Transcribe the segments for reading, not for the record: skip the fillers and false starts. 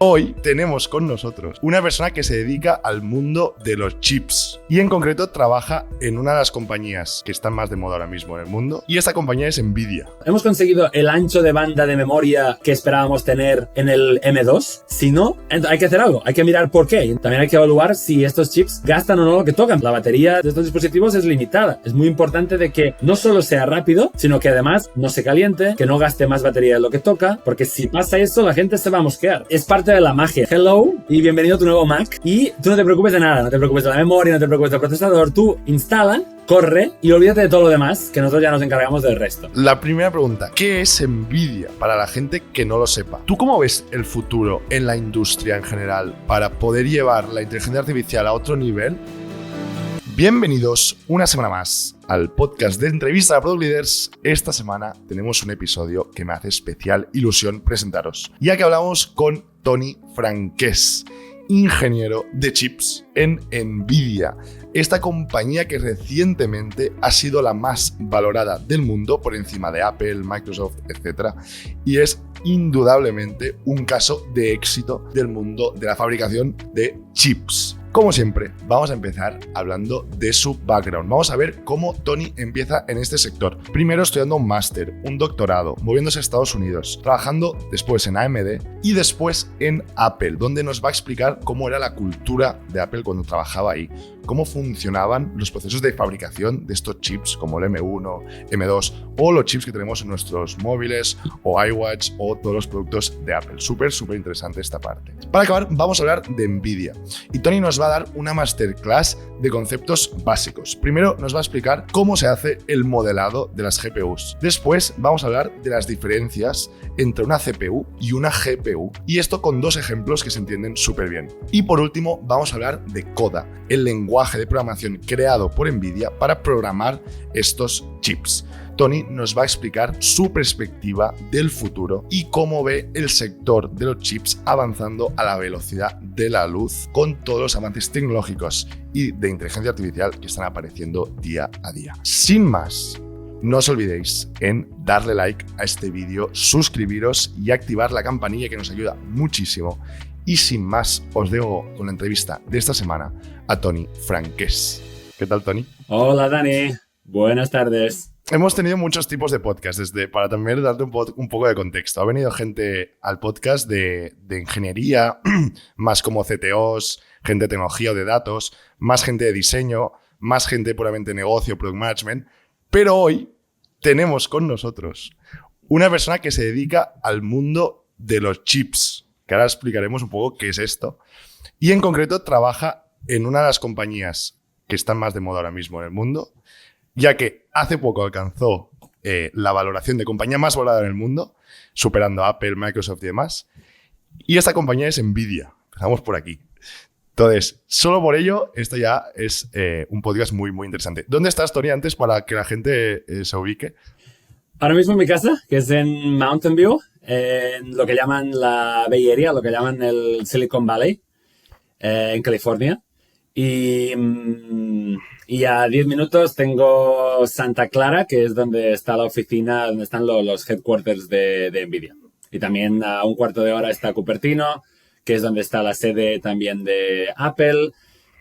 Hoy tenemos con nosotros una persona que se dedica al mundo de los chips y en concreto trabaja en una de las compañías que están más de moda ahora mismo en el mundo, y esta compañía es Nvidia. ¿Hemos conseguido el ancho de banda de memoria que esperábamos tener en el M2? Si no, hay que hacer algo, hay que mirar por qué. También hay que evaluar si estos chips gastan o no lo que tocan. La batería de estos dispositivos es limitada. Es muy importante de que no solo sea rápido, sino que además no se caliente, que no gaste más batería de lo que toca, porque si pasa eso la gente se va a mosquear. Es parte de la magia. Hello y bienvenido a tu nuevo Mac. Y tú no te preocupes de nada, no te preocupes de la memoria, no te preocupes del procesador. Tú instala, corre y olvídate de todo lo demás, que nosotros ya nos encargamos del resto. La primera pregunta, ¿qué es Nvidia? Para la gente que no lo sepa. ¿Tú cómo ves el futuro en la industria en general para poder llevar la inteligencia artificial a otro nivel? Bienvenidos una semana más al podcast de entrevista a Product Leaders. Esta semana tenemos un episodio que me hace especial ilusión presentaros, ya que hablamos con Tony Franquès, ingeniero de chips en Nvidia, esta compañía que recientemente ha sido la más valorada del mundo por encima de Apple, Microsoft, etc. Y es indudablemente un caso de éxito del mundo de la fabricación de chips. Como siempre, vamos a empezar hablando de su background. Vamos a ver cómo Tony empieza en este sector. Primero estudiando un máster, un doctorado, moviéndose a Estados Unidos, trabajando después en AMD y después en Apple, donde nos va a explicar cómo era la cultura de Apple cuando trabajaba ahí, cómo funcionaban los procesos de fabricación de estos chips como el M1, M2 o los chips que tenemos en nuestros móviles o iWatch o todos los productos de Apple. Súper interesante esta parte. Para acabar, vamos a hablar de Nvidia y Tony nos va a dar una masterclass de conceptos básicos. Primero nos va a explicar cómo se hace el modelado de las GPUs. Después vamos a hablar de las diferencias entre una CPU y una GPU, y esto con dos ejemplos que se entienden súper bien. Y por último vamos a hablar de CODA, el lenguaje de programación creado por Nvidia para programar estos chips. Tony nos va a explicar su perspectiva del futuro y cómo ve el sector de los chips avanzando a la velocidad de la luz con todos los avances tecnológicos y de inteligencia artificial que están apareciendo día a día. Sin más, no os olvidéis en darle like a este vídeo, suscribiros y activar la campanilla que nos ayuda muchísimo. Y sin más, os dejo con la entrevista de esta semana a Tony Franquès. ¿Qué tal, Tony? Hola, Dani. Buenas tardes. Hemos tenido muchos tipos de podcast, para también darte un poco de contexto. Ha venido gente al podcast de ingeniería, más como CTOs, gente de tecnología o de datos, más gente de diseño, más gente puramente de negocio, product management. Pero hoy tenemos con nosotros una persona que se dedica al mundo de los chips, que ahora explicaremos un poco qué es esto. Y en concreto trabaja en una de las compañías que están más de moda ahora mismo en el mundo, ya que hace poco alcanzó la valoración de compañía más valorada en el mundo, superando a Apple, Microsoft y demás. Y esta compañía es Nvidia. Empezamos por aquí. Entonces, solo por ello, esto ya es un podcast muy interesante. ¿Dónde estás, Tony, antes para que la gente se ubique? Ahora mismo en mi casa, que es en Mountain View, en lo que llaman la Bay Area, lo que llaman el Silicon Valley, en California. Y a 10 minutos tengo Santa Clara, que es donde está la oficina, donde están los headquarters de Nvidia. Y también a un cuarto de hora está Cupertino, que es donde está la sede también de Apple.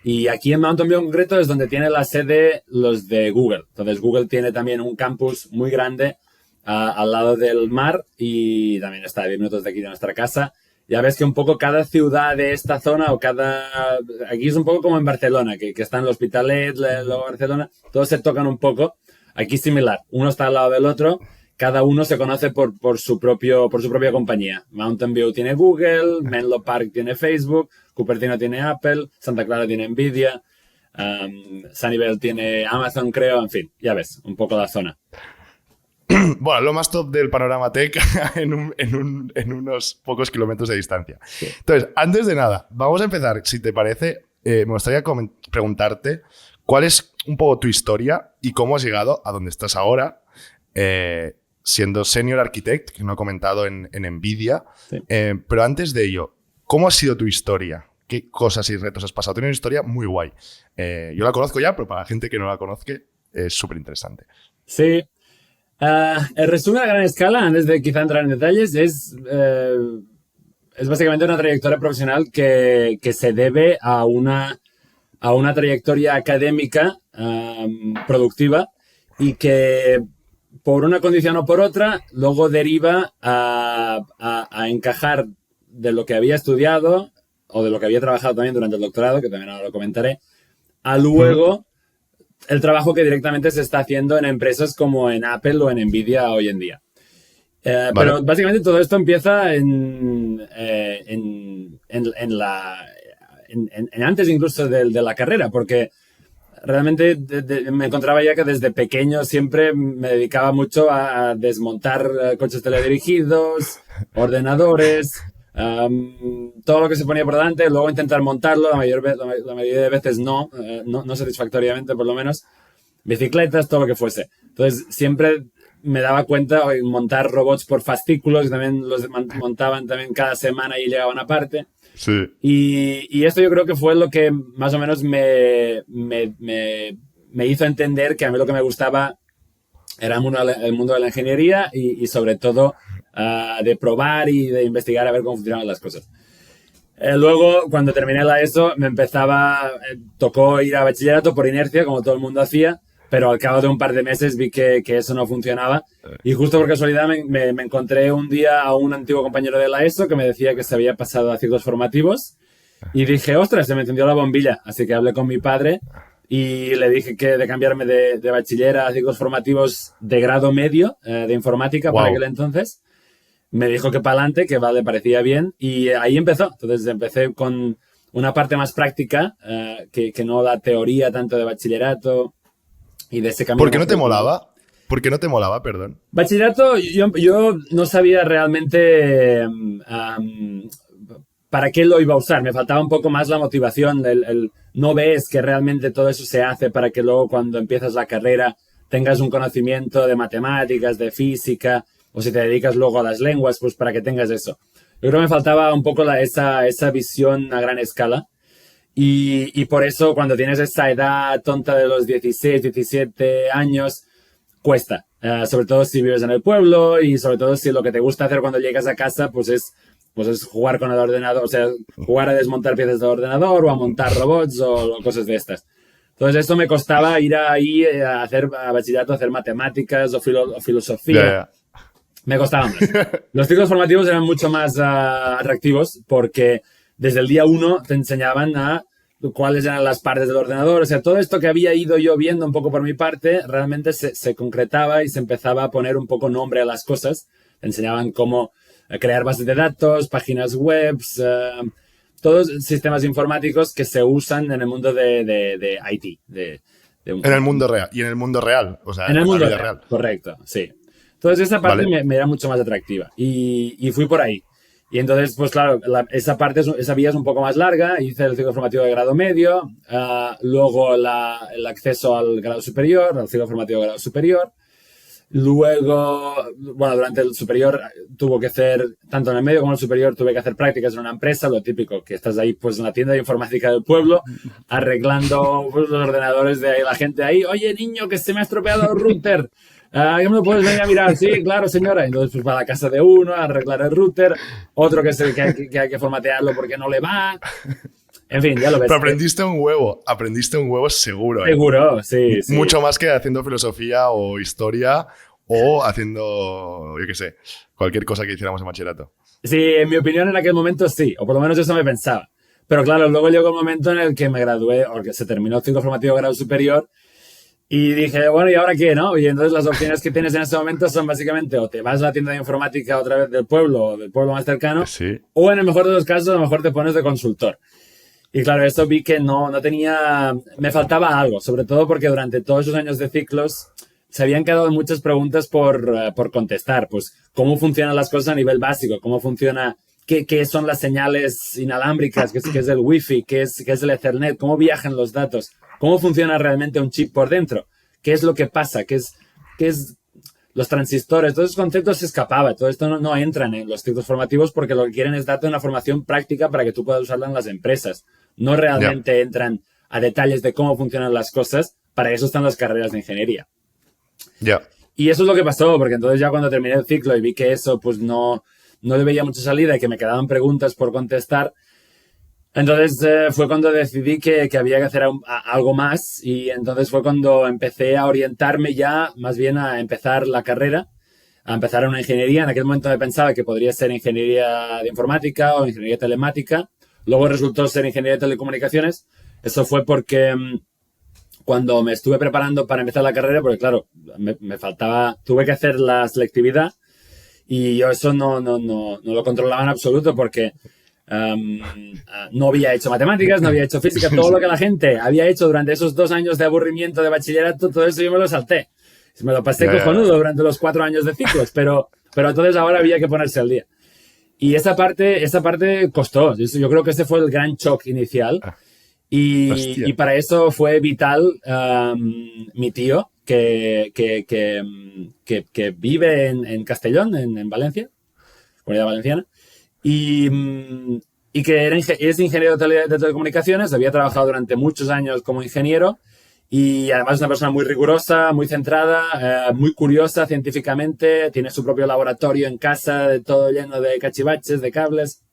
Y aquí en Mountain View en concreto es donde tiene la sede los de Google. Entonces Google tiene también un campus muy grande al lado del mar y también está a 10 minutos de aquí de nuestra casa. Ya ves que un poco cada ciudad de esta zona aquí es un poco como en Barcelona, que están el Hospitalet, luego Barcelona, todos se tocan un poco. Aquí similar, uno está al lado del otro, cada uno se conoce por su propia compañía. Mountain View tiene Google, Menlo Park tiene Facebook, Cupertino tiene Apple, Santa Clara tiene Nvidia, Sunnyvale tiene Amazon, creo, en fin, ya ves, un poco la zona. Bueno, lo más top del panorama tech en unos pocos kilómetros de distancia. Sí. Entonces, antes de nada, vamos a empezar, si te parece, me gustaría preguntarte cuál es un poco tu historia y cómo has llegado a donde estás ahora, siendo Senior Architect, que no he comentado en Nvidia. Sí. Pero antes de ello, ¿cómo ha sido tu historia? ¿Qué cosas y retos has pasado? Tienes una historia muy guay. Yo la conozco ya, pero para la gente que no la conozca, es súper interesante. Sí. El resumen a gran escala, antes de quizá entrar en detalles, es es básicamente una trayectoria profesional que se debe a una trayectoria académica productiva y que por una condición o por otra luego deriva a encajar de lo que había estudiado o de lo que había trabajado también durante el doctorado, que también ahora lo comentaré, a luego el trabajo que directamente se está haciendo en empresas como en Apple o en Nvidia hoy en día. Vale. Pero básicamente todo esto empieza en antes incluso de la carrera, porque realmente me encontraba ya que desde pequeño siempre me dedicaba mucho a desmontar coches teledirigidos, ordenadores, todo lo que se ponía por delante, luego intentar montarlo, la mayoría de veces no satisfactoriamente por lo menos, bicicletas, todo lo que fuese. Entonces siempre me daba cuenta de montar robots por fascículos, que también los montaban también cada semana y llegaban aparte. Sí. Y esto yo creo que fue lo que más o menos me hizo entender que a mí lo que me gustaba era el mundo de la ingeniería y sobre todo de probar y de investigar a ver cómo funcionaban las cosas. Luego, cuando terminé la ESO, tocó ir a bachillerato por inercia, como todo el mundo hacía, pero al cabo de un par de meses vi que eso no funcionaba. Y justo por casualidad me encontré un día a un antiguo compañero de la ESO que me decía que se había pasado a ciclos formativos. Y dije, ostras, se me encendió la bombilla. Así que hablé con mi padre y le dije que de cambiarme de bachiller a ciclos formativos de grado medio de informática por aquel entonces. Me dijo que para adelante, que le parecía bien. Y ahí empezó. Entonces empecé con una parte más práctica, que no la teoría tanto de bachillerato. Y de ese camino. ¿Por qué no te molaba? ¿Por qué no te molaba, perdón? Bachillerato, yo no sabía realmente para qué lo iba a usar. Me faltaba un poco más la motivación. No ves que realmente todo eso se hace para que luego cuando empiezas la carrera tengas un conocimiento de matemáticas, de física, o si te dedicas luego a las lenguas, pues para que tengas eso. Yo creo que me faltaba un poco esa visión a gran escala. Y por eso cuando tienes esa edad tonta de los 16, 17 años, cuesta. Sobre todo si vives en el pueblo y sobre todo si lo que te gusta hacer cuando llegas a casa pues es jugar con el ordenador, o sea, jugar a desmontar piezas del ordenador o a montar robots o cosas de estas. Entonces esto me costaba ir ahí a bachillerato, a hacer matemáticas o filosofía. Yeah. Me costaba más. Los ciclos formativos eran mucho más atractivos porque desde el día 1 te enseñaban a cuáles eran las partes del ordenador. O sea, todo esto que había ido yo viendo un poco por mi parte, realmente se concretaba y se empezaba a poner un poco nombre a las cosas. Te enseñaban cómo crear bases de datos, páginas web, todos sistemas informáticos que se usan en el mundo de IT. En el mundo real. Y en el mundo real. O sea, en el mundo la vida real. Correcto, sí. Entonces esa parte me era mucho más atractiva. Y fui por ahí. Y entonces, pues claro, esa vía es un poco más larga. Hice el ciclo formativo de grado medio, luego el acceso al grado superior, al ciclo formativo de grado superior. Luego, bueno, durante el superior tuvo que hacer, tanto en el medio como en el superior, tuve que hacer prácticas en una empresa, lo típico, que estás ahí pues en la tienda de informática del pueblo, arreglando pues, los ordenadores de la gente ahí. Oye, niño, que se me ha estropeado el router. ¿Qué me lo puedes venir a mirar? Sí, claro, señora. Entonces, pues para la casa de uno, a arreglar el router. Otro que hay que formatearlo porque no le va. En fin, ya lo ves. Pero aprendiste un huevo seguro. Seguro, sí. Mucho más que haciendo filosofía o historia o haciendo, yo qué sé, cualquier cosa que hiciéramos en bachillerato. Sí, en mi opinión en aquel momento sí, o por lo menos eso me pensaba. Pero claro, luego llegó el momento en el que me gradué, o que se terminó el ciclo formativo de grado superior. Y dije, bueno, ¿y ahora qué, no? Y entonces las opciones que tienes en ese momento son básicamente o te vas a la tienda de informática otra vez del pueblo o del pueblo más cercano, sí. O en el mejor de los casos, a lo mejor te pones de consultor. Y claro, esto vi que no tenía... Me faltaba algo, sobre todo porque durante todos esos años de ciclos se habían quedado muchas preguntas por contestar. Pues, ¿cómo funcionan las cosas a nivel básico? ¿Cómo funciona... ¿Qué son las señales inalámbricas? ¿Qué es el Wi-Fi? ¿Qué es el Ethernet? ¿Cómo viajan los datos? ¿Cómo funciona realmente un chip por dentro? ¿Qué es lo que pasa? ¿Qué es los transistores? Todos esos conceptos se escapaban. Todo esto no entran en los ciclos formativos porque lo que quieren es darte una formación práctica para que tú puedas usarla en las empresas. No realmente entran a detalles de cómo funcionan las cosas. Para eso están las carreras de ingeniería. Ya. Y eso es lo que pasó, porque entonces ya cuando terminé el ciclo y vi que eso pues no no le veía mucha salida y que me quedaban preguntas por contestar. Entonces fue cuando decidí que había que hacer algo más, y entonces fue cuando empecé a orientarme ya más bien a empezar la carrera, a empezar una ingeniería. En aquel momento me pensaba que podría ser ingeniería de informática o ingeniería telemática. Luego resultó ser ingeniería de telecomunicaciones. Eso fue porque cuando me estuve preparando para empezar la carrera, porque claro, me faltaba, tuve que hacer la selectividad, y yo eso no lo controlaba en absoluto, porque no había hecho matemáticas, no había hecho física, todo lo que la gente había hecho durante esos 2 años de aburrimiento de bachillerato, todo eso yo me lo salté. Me lo pasé cojonudo durante los 4 años de ciclos, pero entonces ahora había que ponerse al día. Y esa parte costó. Yo creo que ese fue el gran shock inicial. Y para eso fue vital mi tío, que vive en Castellón, en Valencia, Comunidad Valenciana, y que es ingeniero de telecomunicaciones. Había trabajado durante muchos años como ingeniero, y además es una persona muy rigurosa, muy centrada, muy curiosa científicamente. Tiene su propio laboratorio en casa, de todo lleno de cachivaches, de cables.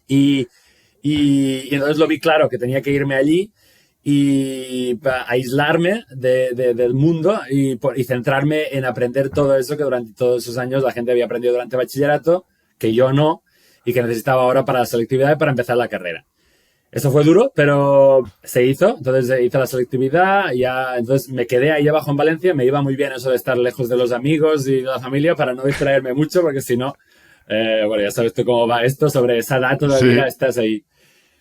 Y entonces lo vi claro que tenía que irme allí y para aislarme del mundo y centrarme en aprender todo eso que durante todos esos años la gente había aprendido durante bachillerato, que yo no, y que necesitaba ahora para la selectividad y para empezar la carrera. Eso fue duro, pero se hizo. Entonces hice la selectividad, entonces me quedé ahí abajo en Valencia. Me iba muy bien eso de estar lejos de los amigos y de la familia para no distraerme mucho, porque si no, bueno, ya sabes tú cómo va esto, sobre esa edad todavía estás ahí.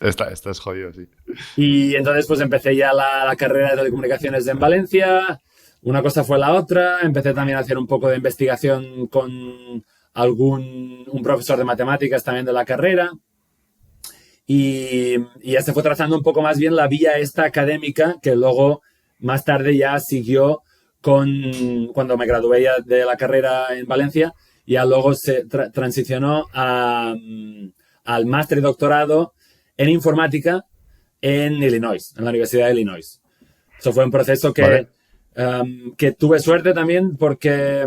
Estás jodido, sí. Y entonces pues empecé ya la carrera de telecomunicaciones en Valencia. Una cosa fue la otra. Empecé también a hacer un poco de investigación con un profesor de matemáticas también de la carrera. Y ya se fue trazando un poco más bien la vía esta académica, que luego más tarde ya siguió cuando me gradué ya de la carrera en Valencia. Ya luego se transicionó al máster y doctorado en informática en Illinois, en la Universidad de Illinois. Eso fue un proceso que tuve suerte también, porque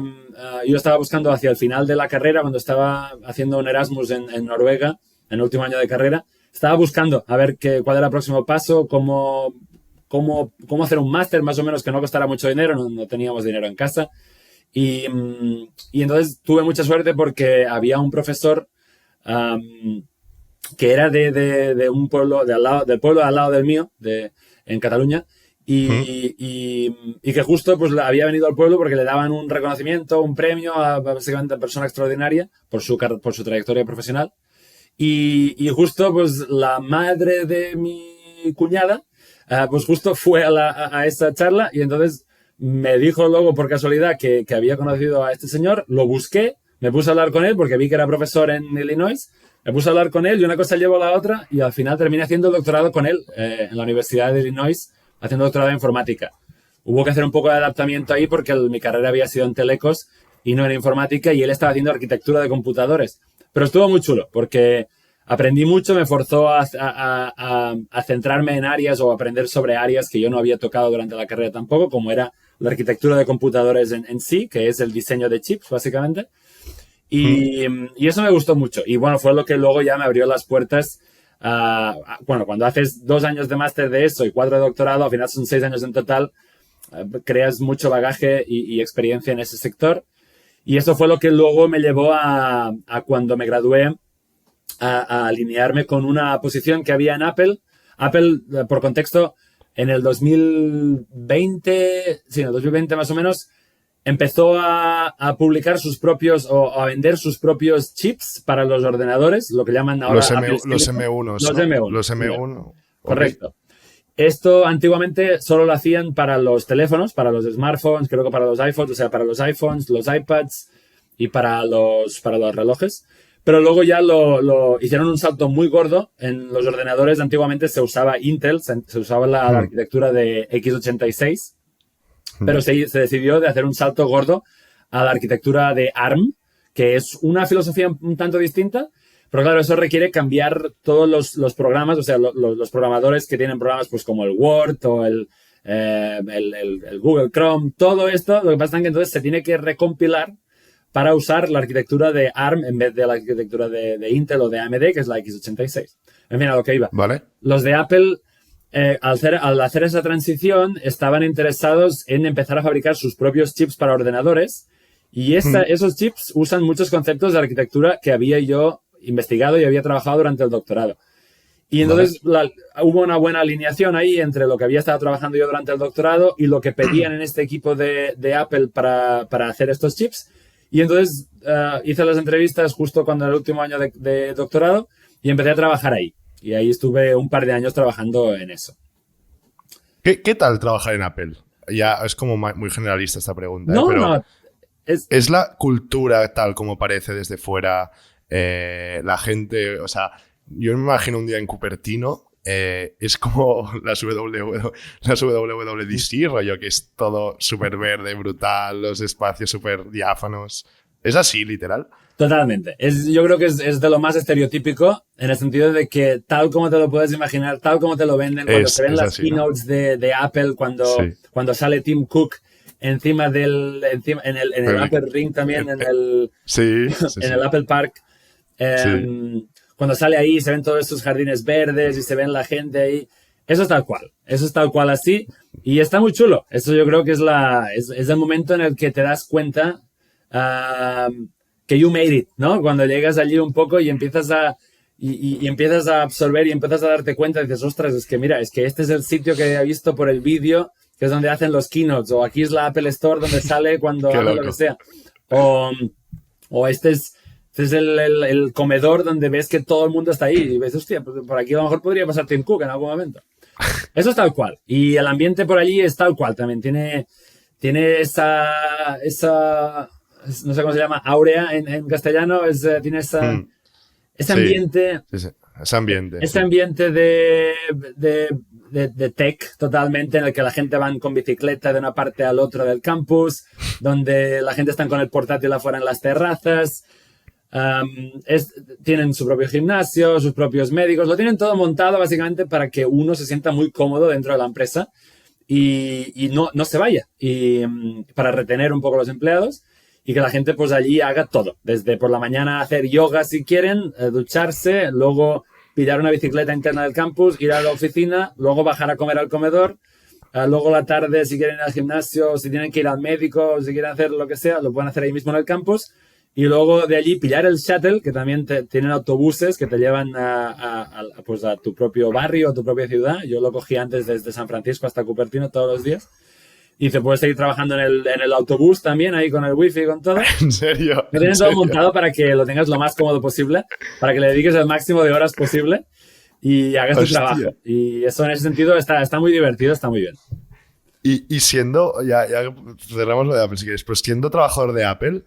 yo estaba buscando hacia el final de la carrera, cuando estaba haciendo un Erasmus en Noruega, en el último año de carrera. Estaba buscando a ver cuál era el próximo paso, cómo hacer un máster más o menos que no costara mucho dinero. No teníamos dinero en casa. Y entonces tuve mucha suerte, porque había un profesor que era de un pueblo del pueblo al lado del mío, en Cataluña, y que justo pues había venido al pueblo porque le daban un reconocimiento, un premio a básicamente a persona extraordinaria por su trayectoria profesional. Y justo pues la madre de mi cuñada pues justo fue a esa charla, y entonces me dijo luego por casualidad que había conocido a este señor. Lo busqué, me puse a hablar con él porque vi que era profesor en Illinois. Me puse a hablar con él y una cosa llevó a la otra, y al final terminé haciendo el doctorado con él en la Universidad de Illinois, haciendo doctorado en informática. Hubo que hacer un poco de adaptamiento ahí porque mi carrera había sido en telecos y no en informática, y él estaba haciendo arquitectura de computadores. Pero estuvo muy chulo porque aprendí mucho, me forzó a centrarme en áreas o aprender sobre áreas que yo no había tocado durante la carrera tampoco, como era la arquitectura de computadores en sí, que es el diseño de chips, básicamente. Y eso me gustó mucho. Y bueno, fue lo que luego ya me abrió las puertas. Bueno, cuando haces 2 años de máster de eso y 4 de doctorado, al final son 6 años en total, creas mucho bagaje y experiencia en ese sector. Y eso fue lo que luego me llevó a cuando me gradué, a alinearme con una posición que había en Apple. Apple, por contexto, en el 2020, sí, en el 2020 más o menos, empezó a publicar sus propios o a vender sus propios chips para los ordenadores, lo que llaman ahora los M1. Los M1. Los M1. Correcto. Esto antiguamente solo lo hacían para los teléfonos, para los smartphones, creo que para los iPhones, o sea, para los iPhones, los iPads y para los relojes. Pero luego ya lo hicieron un salto muy gordo. En los ordenadores antiguamente se usaba Intel, se usaba la arquitectura de x86, pero se decidió de hacer un salto gordo a la arquitectura de ARM, que es una filosofía un tanto distinta. Pero claro, eso requiere cambiar todos los programas, o sea, los programadores que tienen programas pues como el Word o el Google Chrome, todo esto. Lo que pasa es que entonces se tiene que recompilar para usar la arquitectura de ARM en vez de la arquitectura de Intel o de AMD, que es la x86. En fin, a lo que iba. Vale. Los de Apple, al hacer esa transición, estaban interesados en empezar a fabricar sus propios chips para ordenadores. Y esos chips usan muchos conceptos de arquitectura que había yo investigado y había trabajado durante el doctorado. Y entonces hubo una buena alineación ahí entre lo que había estado trabajando yo durante el doctorado y lo que pedían en este equipo de Apple para hacer estos chips. Y entonces hice las entrevistas justo cuando era el último año de doctorado y empecé a trabajar ahí. Y ahí estuve un par de años trabajando en eso. ¿Qué tal trabajar en Apple? Ya es como muy generalista esta pregunta. No, pero no. ¿Es la cultura tal como parece desde fuera? La gente, o sea, yo me imagino un día en Cupertino, es como las WWDC, rollo, que es todo súper verde, brutal, los espacios súper diáfanos. ¿Es así, literal? Totalmente. Yo creo que es de lo más estereotípico, en el sentido de que tal como te lo puedes imaginar, tal como te lo venden, cuando se ven las así, keynotes, ¿no?, de Apple, cuando sale Tim Cook encima en el Apple Ring también, en el Apple Park. Cuando sale ahí se ven todos estos jardines verdes y se ven la gente ahí. Eso es tal cual. Eso es tal cual así. Y está muy chulo. Eso yo creo que es el momento en el que te das cuenta que you made it, ¿no? Cuando llegas allí un poco y empiezas a absorber y empiezas a darte cuenta y dices, ostras, es que mira, es que este es el sitio que he visto por el vídeo, que es donde hacen los keynotes, o aquí es la Apple Store donde sale cuando hago lo que sea. O este es el comedor donde ves que todo el mundo está ahí y ves, hostia, pues por aquí a lo mejor podría pasar Tim Cook en algún momento. Eso es tal cual. Y el ambiente por allí es tal cual también. Tiene esa no sé cómo se llama, áurea en castellano, tiene ese ambiente. Sí, ese ambiente. Ese ambiente de tech totalmente, en el que la gente van con bicicleta de una parte al otro del campus, donde la gente está con el portátil afuera en las terrazas. Tienen su propio gimnasio, sus propios médicos, lo tienen todo montado básicamente para que uno se sienta muy cómodo dentro de la empresa y no se vaya, y para retener un poco a los empleados y que la gente pues allí haga todo, desde por la mañana hacer yoga si quieren, ducharse, luego pillar una bicicleta interna del campus, ir a la oficina, luego bajar a comer al comedor, luego la tarde si quieren ir al gimnasio, si tienen que ir al médico, si quieren hacer lo que sea, lo pueden hacer ahí mismo en el campus. Y luego de allí pillar el shuttle, que también tienen autobuses que te llevan a tu propio barrio, a tu propia ciudad. Yo lo cogí antes desde San Francisco hasta Cupertino todos los días. Y te puedes seguir trabajando en el autobús también, ahí con el wifi y con todo. ¿En serio? Me tienen todo montado para que lo tengas lo más cómodo posible, para que le dediques el máximo de horas posible y hagas tu trabajo. Y eso en ese sentido está muy divertido, está muy bien. Y siendo, ya cerramos lo de Apple si quieres, pero siendo trabajador de Apple,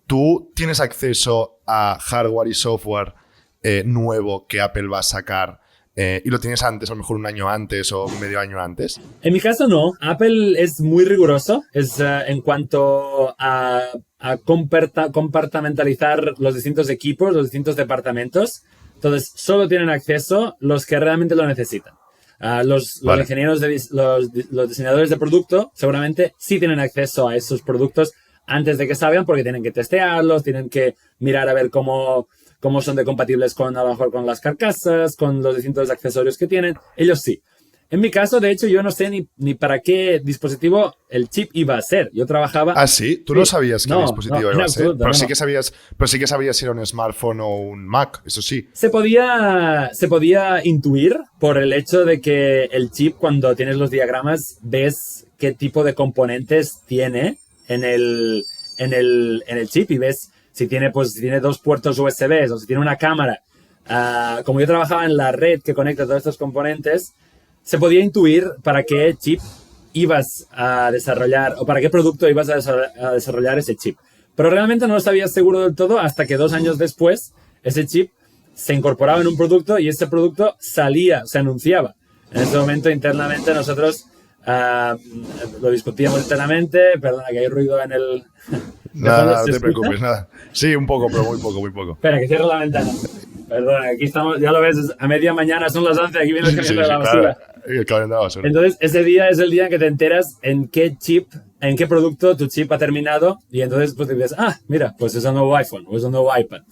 ¿tú tienes acceso a hardware y software nuevo que Apple va a sacar y lo tienes antes, a lo mejor un año antes o medio año antes? En mi caso no. Apple es muy riguroso en cuanto a compartimentalizar los distintos equipos, los distintos departamentos. Entonces, solo tienen acceso los que realmente lo necesitan. Los ingenieros, los diseñadores de producto seguramente sí tienen acceso a esos productos antes de que salgan, porque tienen que testearlos, tienen que mirar a ver cómo son de compatibles a lo mejor con las carcasas, con los distintos accesorios que tienen. Ellos sí. En mi caso, de hecho, yo no sé ni para qué dispositivo el chip iba a ser. Yo trabajaba... ¿Ah, sí? ¿Tú no sabías qué dispositivo iba a ser? Absoluto, pero sí que sabías si era un smartphone o un Mac, eso sí. Se podía intuir por el hecho de que el chip, cuando tienes los diagramas, ves qué tipo de componentes tiene en el chip y ves si tiene dos puertos USB o si tiene una cámara. Como yo trabajaba en la red que conecta todos estos componentes, se podía intuir para qué chip ibas a desarrollar o para qué producto ibas a desarrollar ese chip. Pero realmente no lo sabías seguro del todo hasta que 2 años después ese chip se incorporaba en un producto y ese producto se anunciaba. En ese momento internamente nosotros lo discutíamos internamente. Perdona que hay ruido en el... Nada, no te preocupes, nada. Sí, un poco, pero muy poco. Espera, que cierro la ventana. Perdona, aquí estamos, ya lo ves, a media mañana son las 11, aquí viene el camión de la basura. Claro, el camión de la basura. Entonces, ese día es el día en que te enteras en qué chip en qué producto tu chip ha terminado y entonces pues dices, mira, pues es un nuevo iPhone o es un nuevo iPad.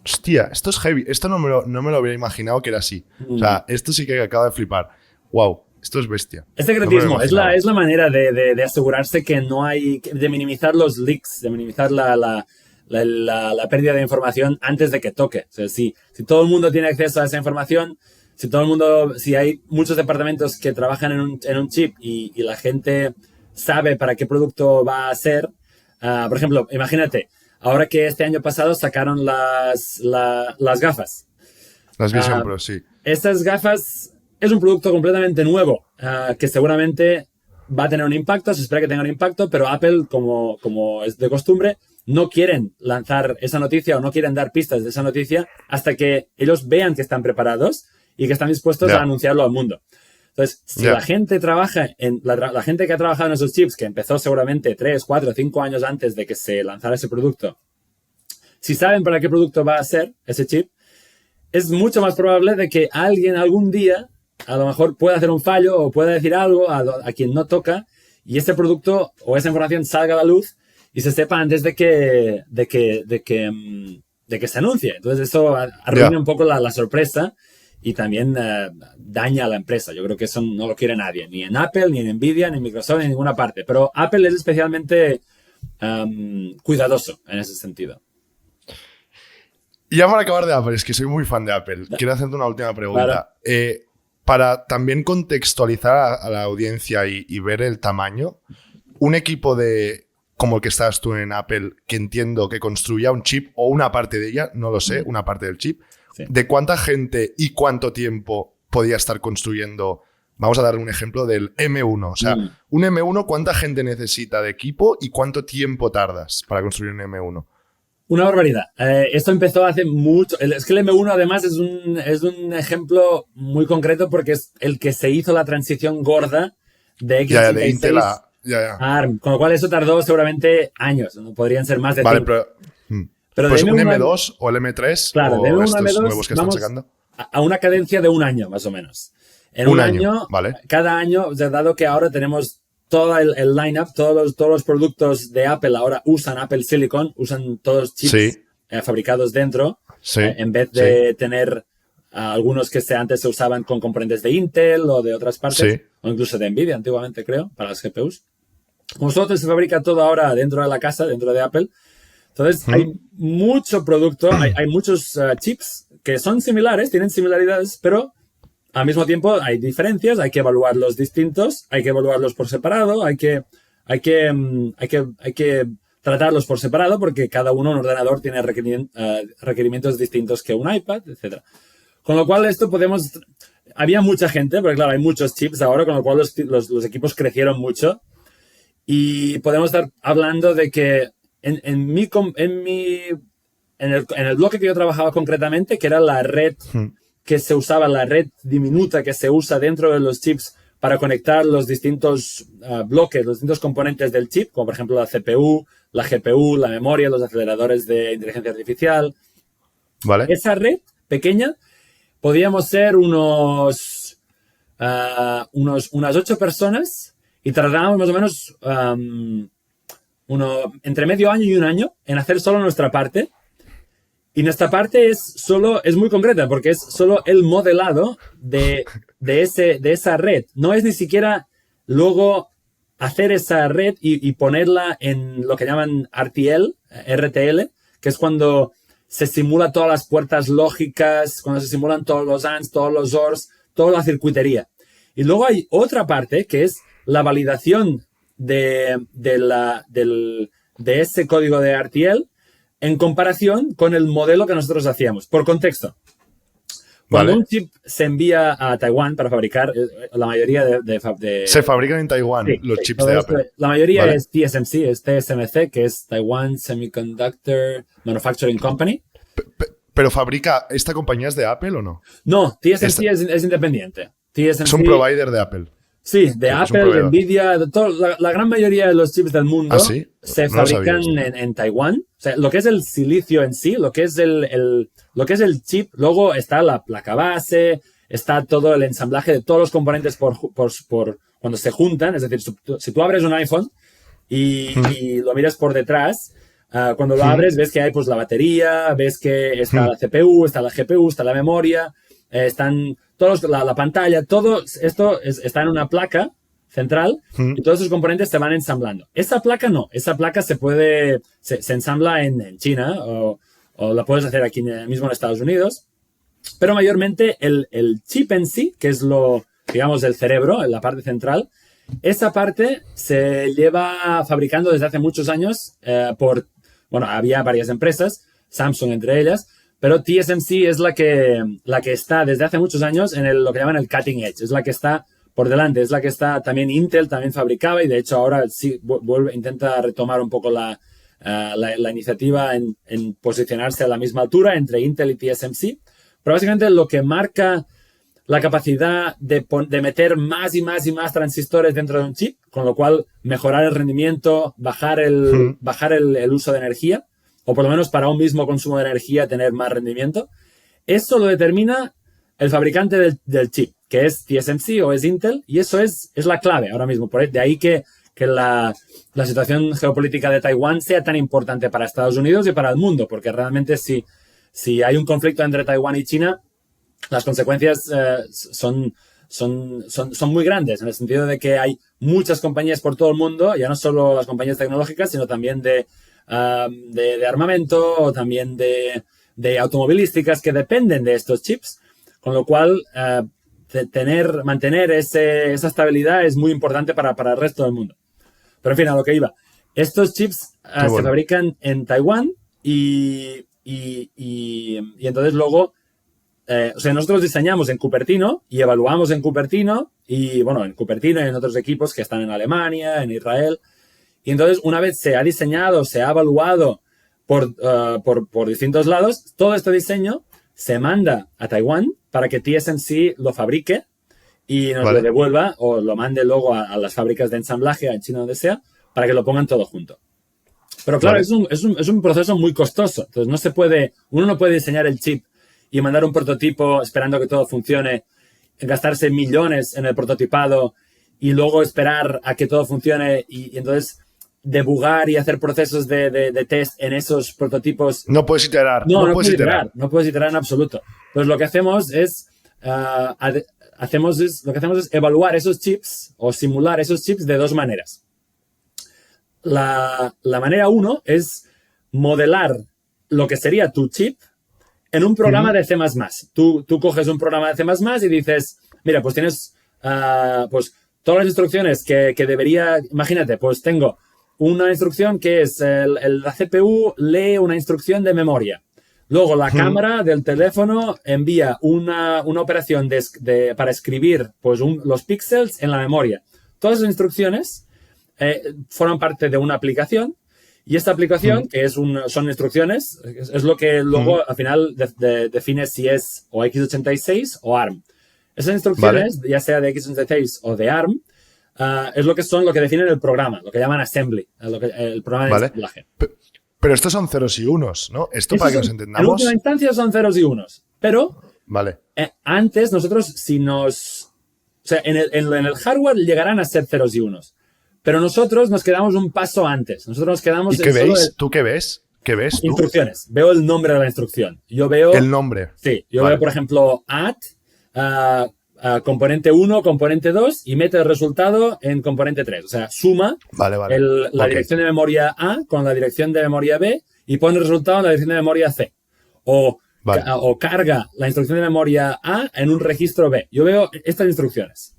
Hostia, esto es heavy. Esto no me lo hubiera imaginado que era así. O sea, esto sí que acaba de flipar. Wow, esto es bestia. Es secretismo, es la manera de asegurarse que no hay, de minimizar los leaks, de minimizar la pérdida de información antes de que toque. O sea, si todo el mundo tiene acceso a esa información, si hay muchos departamentos que trabajan en un chip y la gente sabe para qué producto va a ser, por ejemplo, imagínate, ahora que este año pasado sacaron las gafas. Las Vision Pro, sí. Estas gafas es un producto completamente nuevo que seguramente va a tener un impacto, se espera que tenga un impacto, pero Apple, como es de costumbre, no quieren lanzar esa noticia o no quieren dar pistas de esa noticia hasta que ellos vean que están preparados y que están dispuestos a anunciarlo al mundo. Entonces, si la gente trabaja la gente que ha trabajado en esos chips, que empezó seguramente 3, 4, 5 años antes de que se lanzara ese producto, si saben para qué producto va a ser ese chip, es mucho más probable de que alguien algún día a lo mejor pueda hacer un fallo o pueda decir algo a quien no toca y ese producto o esa información salga a la luz y se sepa antes de que se anuncie. Entonces eso arruina un poco la sorpresa y también daña a la empresa. Yo creo que eso no lo quiere nadie, ni en Apple, ni en Nvidia, ni en Microsoft, ni en ninguna parte. Pero Apple es especialmente cuidadoso en ese sentido. Y ya para acabar de Apple, es que soy muy fan de Apple. Quiero hacerte una última pregunta. Claro. Para también contextualizar a la audiencia y ver el tamaño, un equipo como el que estás tú en Apple, que entiendo que construía un chip o una parte de ella, no lo sé, una parte del chip, sí. ¿De cuánta gente y cuánto tiempo podía estar construyendo? Vamos a dar un ejemplo del M1. O sea, un M1, ¿cuánta gente necesita de equipo y cuánto tiempo tardas para construir un M1? Una barbaridad. Esto empezó hace mucho. Es que el M1 además es un ejemplo muy concreto porque es el que se hizo la transición gorda de x86 de Intel a ARM. Con lo cual eso tardó seguramente años. ¿No? Podrían ser más de 5. Vale, pero pues un M2 o el M3 claro, o de M1 estos M2 nuevos que están sacando. A una cadencia de un año, más o menos. En un año, vale. Cada año, o sea, dado que ahora tenemos todo el line-up, todos los productos de Apple ahora usan Apple Silicon, usan todos chips fabricados dentro, en vez de tener algunos que antes se usaban con componentes de Intel o de otras partes, o incluso de Nvidia antiguamente, creo, para las GPUs. Como nosotros se fabrica todo ahora dentro de la casa, dentro de Apple. Entonces, hay mucho producto, hay muchos chips que son similares, tienen similaridades, pero al mismo tiempo hay diferencias, hay que evaluarlos distintos, hay que evaluarlos por separado, hay que tratarlos por separado porque cada uno, un ordenador, tiene requerimientos distintos que un iPad, etc. Con lo cual había mucha gente, porque claro, hay muchos chips ahora, con lo cual los equipos crecieron mucho y podemos estar hablando de que en el bloque que yo trabajaba concretamente, que era la red que se usaba, la red diminuta que se usa dentro de los chips para conectar los distintos bloques, los distintos componentes del chip, como por ejemplo la CPU, la GPU, la memoria, los aceleradores de inteligencia artificial. Vale. Esa red pequeña podíamos ser unas 8 personas y tardábamos más o menos entre medio año y un año en hacer solo nuestra parte. Y nuestra parte es muy concreta porque es solo el modelado de esa red. No es ni siquiera luego hacer esa red y ponerla en lo que llaman RTL, que es cuando se simula todas las puertas lógicas, cuando se simulan todos los ANDs, todos los ORs, toda la circuitería. Y luego hay otra parte que es la validación de ese código de RTL en comparación con el modelo que nosotros hacíamos. Por contexto, cuando un chip se envía a Taiwán para fabricar, la mayoría se fabrican en Taiwán los chips de Apple. La mayoría es TSMC, es TSMC, que es Taiwan Semiconductor Manufacturing Company. ¿Pero fabrica esta compañía es de Apple o no? No, TSMC es independiente. TSMC, es un provider de Apple. Sí, de Apple, de Nvidia, la gran mayoría de los chips del mundo se fabrican en Taiwán. O sea, lo que es el silicio en sí, lo que es el chip, luego está la placa base, está todo el ensamblaje de todos los componentes por cuando se juntan, es decir, si tú abres un iPhone y lo miras por detrás, cuando lo abres ves que hay pues la batería, ves que está la CPU, está la GPU, está la memoria, están todos, la pantalla, todo esto está en una placa central y todos esos componentes se van ensamblando. Esa placa no, esa placa se ensambla en China o la puedes hacer aquí mismo en Estados Unidos, pero mayormente el chip en sí, que es digamos, el cerebro, en la parte central, esa parte se lleva fabricando desde hace muchos años había varias empresas, Samsung entre ellas, pero TSMC es la que está desde hace muchos años en lo que llaman el cutting edge, es la que está por delante, es la que está también Intel, también fabricaba y de hecho ahora sí intenta retomar un poco la iniciativa en posicionarse a la misma altura entre Intel y TSMC, pero básicamente lo que marca la capacidad de meter más y más y más transistores dentro de un chip, con lo cual mejorar el rendimiento, bajar el uso de energía, o por lo menos para un mismo consumo de energía tener más rendimiento. Eso lo determina el fabricante del chip, que es TSMC o es Intel, y eso es la clave ahora mismo. De ahí que la situación geopolítica de Taiwán sea tan importante para Estados Unidos y para el mundo, porque realmente si hay un conflicto entre Taiwán y China, las consecuencias son muy grandes, en el sentido de que hay muchas compañías por todo el mundo, ya no solo las compañías tecnológicas, sino también de armamento o también de automovilísticas que dependen de estos chips, con lo cual mantener esa estabilidad es muy importante para el resto del mundo. Pero en fin, a lo que iba. Estos chips se fabrican en Taiwán y entonces luego nosotros diseñamos en Cupertino y evaluamos en Cupertino y en Cupertino y en otros equipos que están en Alemania, en Israel. Y entonces una vez se ha diseñado, se ha evaluado por distintos lados, todo este diseño se manda a Taiwán para que TSMC lo fabrique y nos lo devuelva o lo mande luego a las fábricas de ensamblaje en China, donde sea, para que lo pongan todo junto. Pero claro, es un proceso muy costoso. Entonces uno no puede diseñar el chip y mandar un prototipo esperando que todo funcione, gastarse millones en el prototipado y luego esperar a que todo funcione y entonces debugar y hacer procesos de test en esos prototipos. No puedes iterar. No puedes iterar. No puedes iterar en absoluto. Entonces lo que hacemos es evaluar esos chips o simular esos chips de dos maneras. La manera uno es modelar lo que sería tu chip en un programa de C++. Tú coges un programa de C++ y dices, mira, pues tienes pues todas las instrucciones que debería... Imagínate, pues tengo una instrucción que es la CPU lee una instrucción de memoria. Luego la cámara del teléfono envía una operación para escribir pues los píxeles en la memoria. Todas esas instrucciones forman parte de una aplicación. Y esta aplicación, que son instrucciones, es lo que luego al final define si es o x86 o ARM. Esas instrucciones, ya sea de x86 o de ARM, es lo que definen el programa, lo que llaman assembly, el programa de ensamblaje. Pero estos son ceros y unos, ¿no? Esto para que nos entendamos. En última instancia son ceros y unos. Pero antes nosotros, o sea, en el hardware llegarán a ser ceros y unos. Pero nosotros nos quedamos un paso antes. Nosotros nos quedamos... ¿Y qué veis? ¿Tú qué ves? ¿Qué ves tú? Instrucciones. Veo el nombre de la instrucción. Yo veo... El nombre. Sí. Yo veo, por ejemplo, componente 1, componente 2 y mete el resultado en componente 3. O sea, suma la dirección de memoria A con la dirección de memoria B y pone el resultado en la dirección de memoria C. O carga la instrucción de memoria A en un registro B. Yo veo estas instrucciones.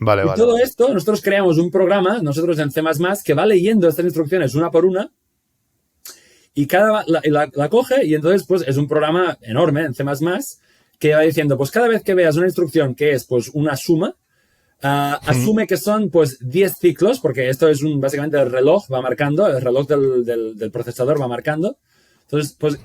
Y todo esto, nosotros creamos un programa, nosotros en C++, que va leyendo estas instrucciones una por una y la coge y entonces pues es un programa enorme en C++ que va diciendo, pues cada vez que veas una instrucción que es pues una suma, asume que son pues 10 ciclos, porque esto es básicamente el reloj va marcando, el reloj del procesador va marcando. Entonces, pues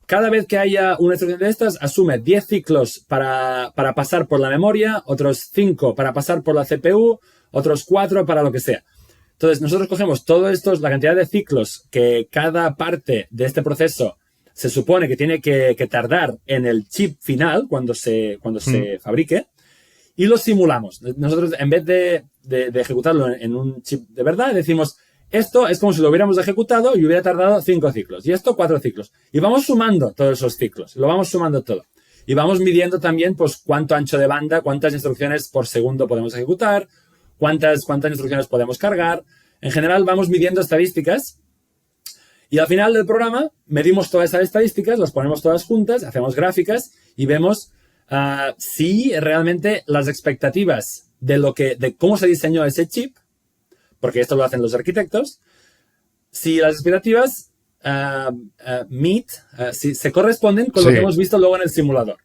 cada vez que haya una instrucción de estas, asume 10 ciclos para pasar por la memoria, otros 5 para pasar por la CPU, otros 4 para lo que sea. Entonces, nosotros cogemos todo esto, la cantidad de ciclos que cada parte de este proceso se supone que tiene que tardar en el chip final cuando se fabrique, y lo simulamos. Nosotros, en vez de ejecutarlo en un chip de verdad, decimos, esto es como si lo hubiéramos ejecutado y hubiera tardado 5 ciclos. Y esto 4 ciclos. Y vamos sumando todos esos ciclos. Lo vamos sumando todo. Y vamos midiendo también, pues, cuánto ancho de banda, cuántas instrucciones por segundo podemos ejecutar, cuántas instrucciones podemos cargar. En general, vamos midiendo estadísticas. Y al final del programa, medimos todas esas estadísticas, las ponemos todas juntas, hacemos gráficas y vemos si realmente las expectativas de cómo se diseñó ese chip, porque esto lo hacen los arquitectos, si las expectativas si se corresponden con lo que hemos visto luego en el simulador.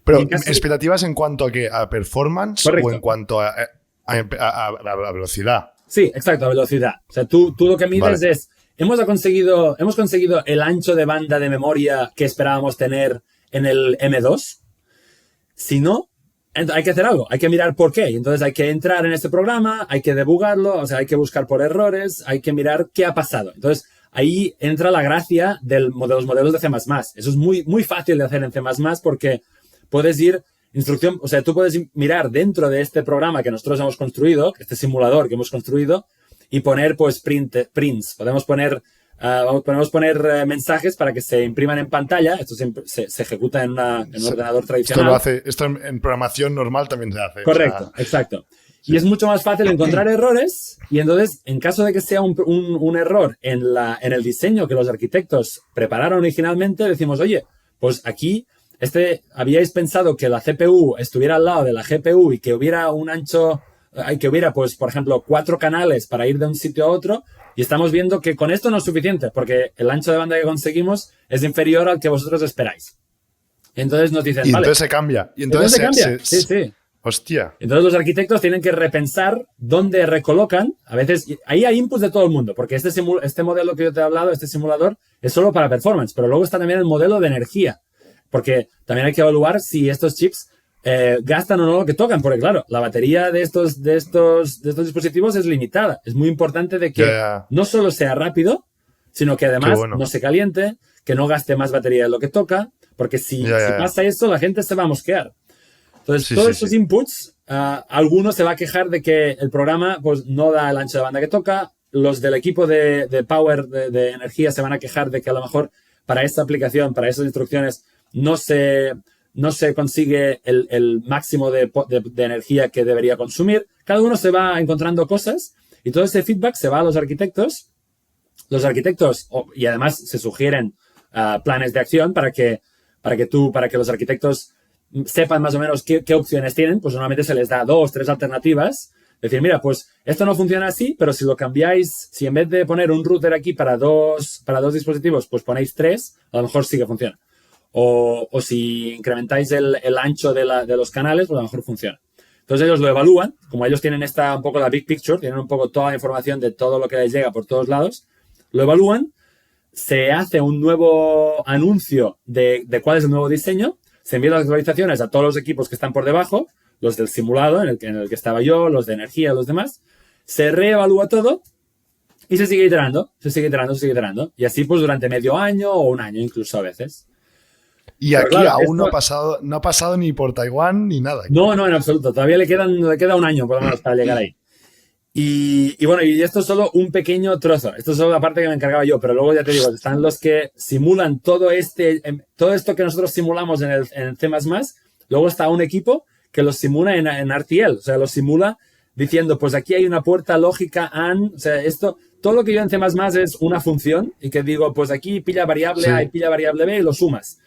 Pero, ¿expectativas en cuanto a qué? ¿A performance? Correcto. ¿O en cuanto a velocidad? Sí, exacto, a velocidad. O sea, tú lo que mides es, hemos conseguido el ancho de banda de memoria que esperábamos tener en el M2. Si no, hay que hacer algo, hay que mirar por qué. Entonces hay que entrar en este programa, hay que debugarlo, o sea, hay que buscar por errores, hay que mirar qué ha pasado. Entonces ahí entra la gracia de los modelos de C++. Eso es muy, muy fácil de hacer en C++ porque puedes ir instrucción, o sea, tú puedes mirar dentro de este programa que nosotros hemos construido, este simulador que hemos construido, y poner pues prints. Podemos poner mensajes para que se impriman en pantalla. Esto se ejecuta en un ordenador tradicional. Esto en programación normal también se hace. Correcto, exacto. Sí. Y es mucho más fácil encontrar errores. Y entonces, en caso de que sea un error en el diseño que los arquitectos prepararon originalmente, decimos, oye, pues aquí habíais pensado que la CPU estuviera al lado de la GPU y que hubiera un ancho, que hubiera, pues, por ejemplo, 4 canales para ir de un sitio a otro. Y estamos viendo que con esto no es suficiente, porque el ancho de banda que conseguimos es inferior al que vosotros esperáis. Entonces nos dicen, y vale. Entonces se cambia. Y entonces se cambia. Sí. Hostia. Entonces los arquitectos tienen que repensar dónde recolocan. A veces, ahí hay inputs de todo el mundo, porque este modelo que yo te he hablado, este simulador, es solo para performance, pero luego está también el modelo de energía, porque también hay que evaluar si estos chips gastan o no lo que tocan, porque claro, la batería de estos dispositivos es limitada. Es muy importante de que no solo sea rápido, sino que además no se caliente, que no gaste más batería de lo que toca, porque si pasa eso, la gente se va a mosquear. Entonces, todos estos inputs, alguno se va a quejar de que el programa pues, no da el ancho de banda que toca. Los del equipo de power, de energía, se van a quejar de que a lo mejor para esta aplicación, para esas instrucciones, no se consigue el máximo de energía que debería consumir. Cada uno se va encontrando cosas y todo ese feedback se va a los arquitectos. Los arquitectos, y además se sugieren planes de acción para que los arquitectos sepan más o menos qué opciones tienen. Pues normalmente se les da 2, 3 alternativas. Decir, mira, pues esto no funciona así, pero si lo cambiáis, si en vez de poner un router aquí para dos dispositivos, pues ponéis 3, a lo mejor sí que funciona. O si incrementáis el ancho de los canales, pues a lo mejor funciona. Entonces ellos lo evalúan, como ellos tienen un poco la big picture, tienen un poco toda la información de todo lo que les llega por todos lados, lo evalúan, se hace un nuevo anuncio de cuál es el nuevo diseño, se envían las actualizaciones a todos los equipos que están por debajo, los del simulado, en el que estaba yo, los de energía, los demás, se reevalúa todo y se sigue iterando. Y así pues durante medio año o un año incluso a veces. Y pero aquí claro, aún no ha pasado ni por Taiwán ni nada. No, en absoluto. Todavía le queda un año por lo menos para llegar ahí. Y bueno, y esto es solo un pequeño trozo. Esto es solo la parte que me encargaba yo, pero luego ya te digo, están los que simulan todo esto que nosotros simulamos en C++. Luego está un equipo que los simula en RTL. O sea, los simula diciendo, pues aquí hay una puerta lógica AND. O sea, todo lo que yo en C++ es una función y que digo, pues aquí pilla variable A y pilla variable B y lo sumas.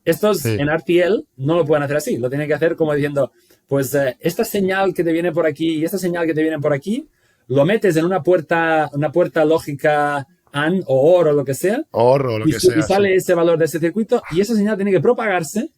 Estos en RTL no lo pueden hacer así. Lo tienen que hacer como diciendo, pues esta señal que te viene por aquí y esta señal que te viene por aquí, lo metes en una puerta lógica AND o OR o lo que sea. Y sale ese valor de ese circuito y esa señal tiene que propagarse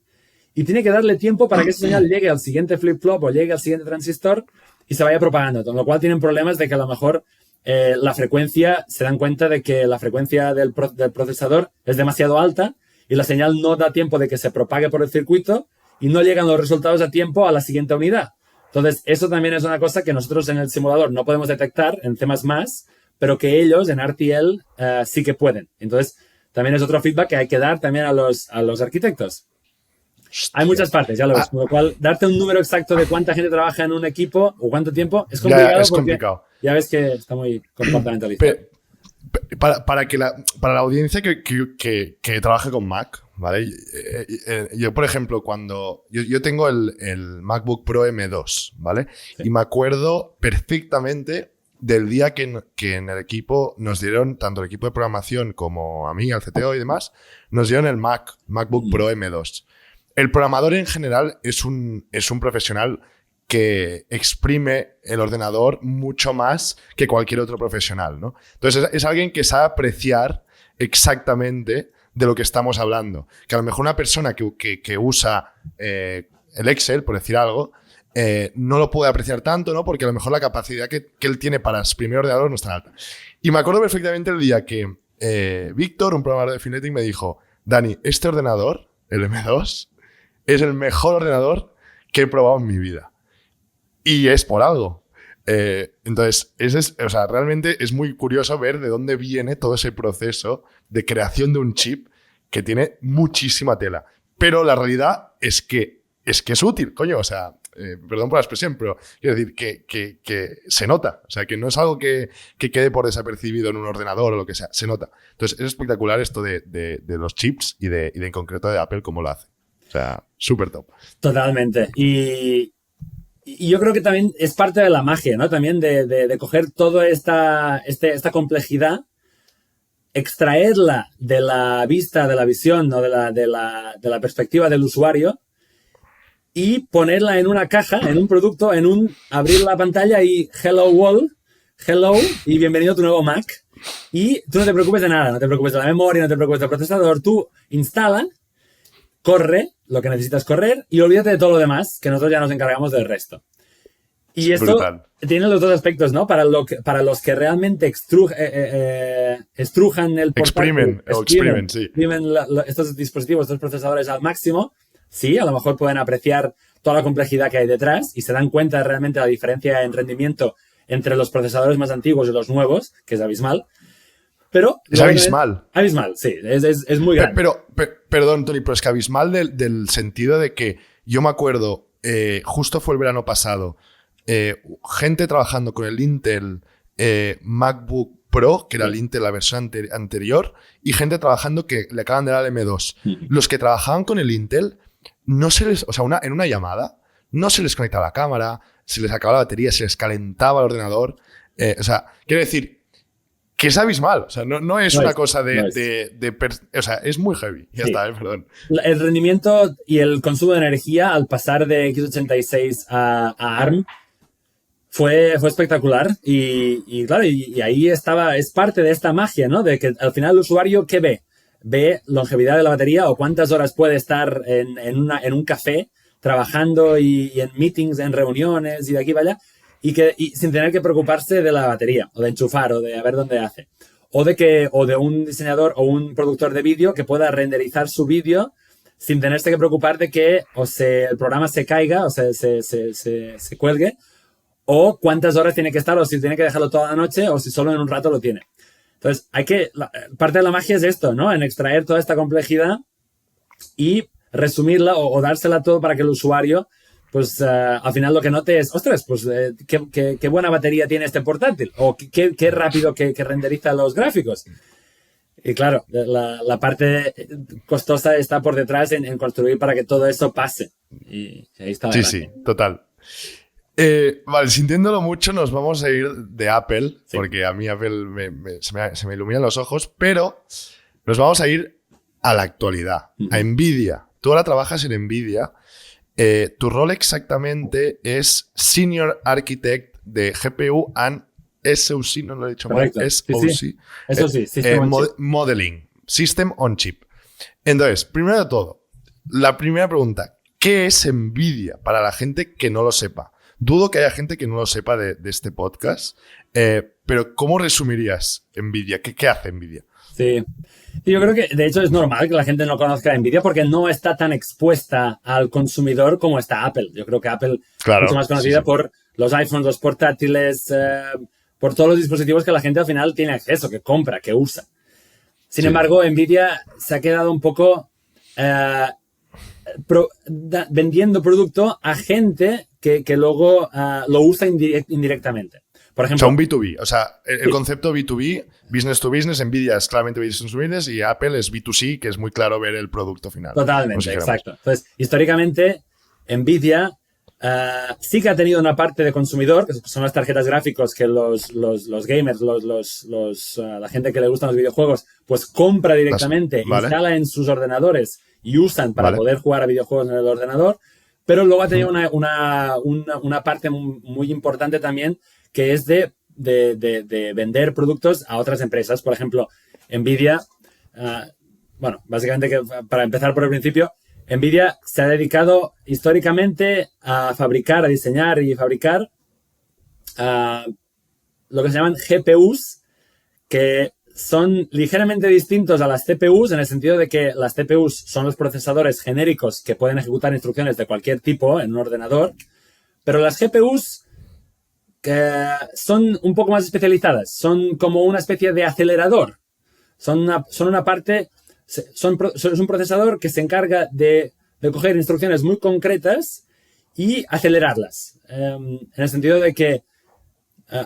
y tiene que darle tiempo para que esa señal llegue al siguiente flip-flop o llegue al siguiente transistor y se vaya propagando. Con lo cual tienen problemas de que a lo mejor la frecuencia, se dan cuenta de que la frecuencia del procesador es demasiado alta y la señal no da tiempo de que se propague por el circuito y no llegan los resultados a tiempo a la siguiente unidad. Entonces, eso también es una cosa que nosotros en el simulador no podemos detectar en C++, pero que ellos en RTL sí que pueden. Entonces, también es otro feedback que hay que dar también a los arquitectos. Hay muchas partes, ya lo ves. Con lo cual, darte un número exacto de cuánta gente trabaja en un equipo o cuánto tiempo es complicado. Es complicado. Ya ves que está muy comportamentalizado. Para la audiencia que trabaje con Mac, ¿vale? Yo, por ejemplo, cuando yo tengo el MacBook Pro M2, ¿vale? Sí. Y me acuerdo perfectamente del día que en el equipo nos dieron, tanto el equipo de programación como a mí, al CTO y demás, nos dieron el MacBook Pro M2. El programador en general es un profesional que exprime el ordenador mucho más que cualquier otro profesional, ¿no? Entonces es alguien que sabe apreciar exactamente de lo que estamos hablando. Que a lo mejor una persona que usa el Excel, por decir algo, no lo puede apreciar tanto, ¿no? Porque a lo mejor la capacidad que él tiene para exprimir ordenador no es tan alta. Y me acuerdo perfectamente el día que Víctor, un programador de Finetic, me dijo: Dani, este ordenador, el M2, es el mejor ordenador que he probado en mi vida. Y es por algo. Entonces, realmente es muy curioso ver de dónde viene todo ese proceso de creación de un chip que tiene muchísima tela. Pero la realidad es que es útil, coño. O sea, perdón por la expresión, pero quiero decir que se nota. O sea, que no es algo que quede por desapercibido en un ordenador o lo que sea. Se nota. Entonces, es espectacular esto de los chips y de en concreto de Apple cómo lo hace. O sea, súper top. Totalmente. Y yo creo que también es parte de la magia, ¿no? También de coger toda esta complejidad, extraerla de la vista, de la visión, ¿no? de la perspectiva del usuario y ponerla en una caja, en un producto, abrir la pantalla y hello world, hello y bienvenido a tu nuevo Mac. Y tú no te preocupes de nada, no te preocupes de la memoria, no te preocupes del procesador, tú instala, corre lo que necesitas correr y olvídate de todo lo demás, que nosotros ya nos encargamos del resto. Y esto brutal. Tiene los dos aspectos, ¿no? Para los que realmente estrujan el portátil, exprimen estos dispositivos, estos procesadores al máximo, sí, a lo mejor pueden apreciar toda la complejidad que hay detrás y se dan cuenta realmente de la diferencia en rendimiento entre los procesadores más antiguos y los nuevos, que es abismal. Pero es abismal. Abismal, sí. Es muy grande. Perdón, Tony, pero es que abismal del sentido de que yo me acuerdo, justo fue el verano pasado, gente trabajando con el Intel MacBook Pro, que era el Intel, la versión anterior, y gente trabajando que le acaban de dar el M2. Los que trabajaban con el Intel, no se les, o sea, en una llamada, no se les conectaba la cámara, se les acababa la batería, se les calentaba el ordenador. O sea, quiero decir que es abismal. O sea, no es una cosa o sea, es muy heavy. Ya está, perdón. El rendimiento y el consumo de energía al pasar de x86 a ARM fue espectacular y claro, y ahí es parte de esta magia, ¿no? De que al final el usuario, ¿qué ve? Ve longevidad de la batería o cuántas horas puede estar en un café trabajando y en meetings, en reuniones y de aquí para allá y sin tener que preocuparse de la batería o de enchufar o de a ver dónde hace. O de un diseñador o un productor de vídeo que pueda renderizar su vídeo sin tenerse que preocupar de que el programa se caiga o se cuelgue, o cuántas horas tiene que estar, o si tiene que dejarlo toda la noche, o si solo en un rato lo tiene. Entonces, parte de la magia es esto, ¿no? En extraer toda esta complejidad y resumirla o dársela todo para que el usuario, pues al final lo que note es, ostras, pues qué buena batería tiene este portátil, o qué rápido que renderiza los gráficos. Y claro, la parte costosa está por detrás en construir para que todo eso pase. Y ahí está. Sí, total. Vale, sintiéndolo mucho, nos vamos a ir de Apple, porque a mí Apple se me iluminan los ojos, pero nos vamos a ir a la actualidad, a Nvidia. Tú ahora trabajas en Nvidia. Tu rol exactamente es Senior Architect de GPU and SoC, no lo he dicho mal, SoC. Modeling, System on Chip. Entonces, primero de todo, la primera pregunta, ¿qué es Nvidia para la gente que no lo sepa? Dudo que haya gente que no lo sepa de este podcast, pero ¿cómo resumirías Nvidia? ¿Qué hace Nvidia? Sí, yo creo que de hecho es normal que la gente no conozca Nvidia porque no está tan expuesta al consumidor como está Apple. Yo creo que Apple es mucho más conocida por los iPhones, los portátiles, por todos los dispositivos que la gente al final tiene acceso, que compra, que usa. Sin embargo, Nvidia se ha quedado un poco vendiendo producto a gente que luego lo usa indirectamente. Por ejemplo, o sea, un B2B. O sea, el concepto B2B, business to business, Nvidia es claramente business to business y Apple es B2C, que es muy claro ver el producto final. Totalmente, exacto. Entonces, históricamente, Nvidia sí que ha tenido una parte de consumidor, que son las tarjetas gráficas que los gamers, la gente que le gustan los videojuegos, pues compra directamente, instala en sus ordenadores y usan para poder jugar a videojuegos en el ordenador. Pero luego ha tenido una parte muy importante también, que es de vender productos a otras empresas. Por ejemplo, Nvidia, básicamente, para empezar por el principio, Nvidia se ha dedicado históricamente a fabricar, a diseñar y fabricar lo que se llaman GPUs, que son ligeramente distintos a las CPUs en el sentido de que las CPUs son los procesadores genéricos que pueden ejecutar instrucciones de cualquier tipo en un ordenador, pero las GPUs son un poco más especializadas, son como una especie de acelerador, es un procesador que se encarga de coger instrucciones muy concretas y acelerarlas, en el sentido de que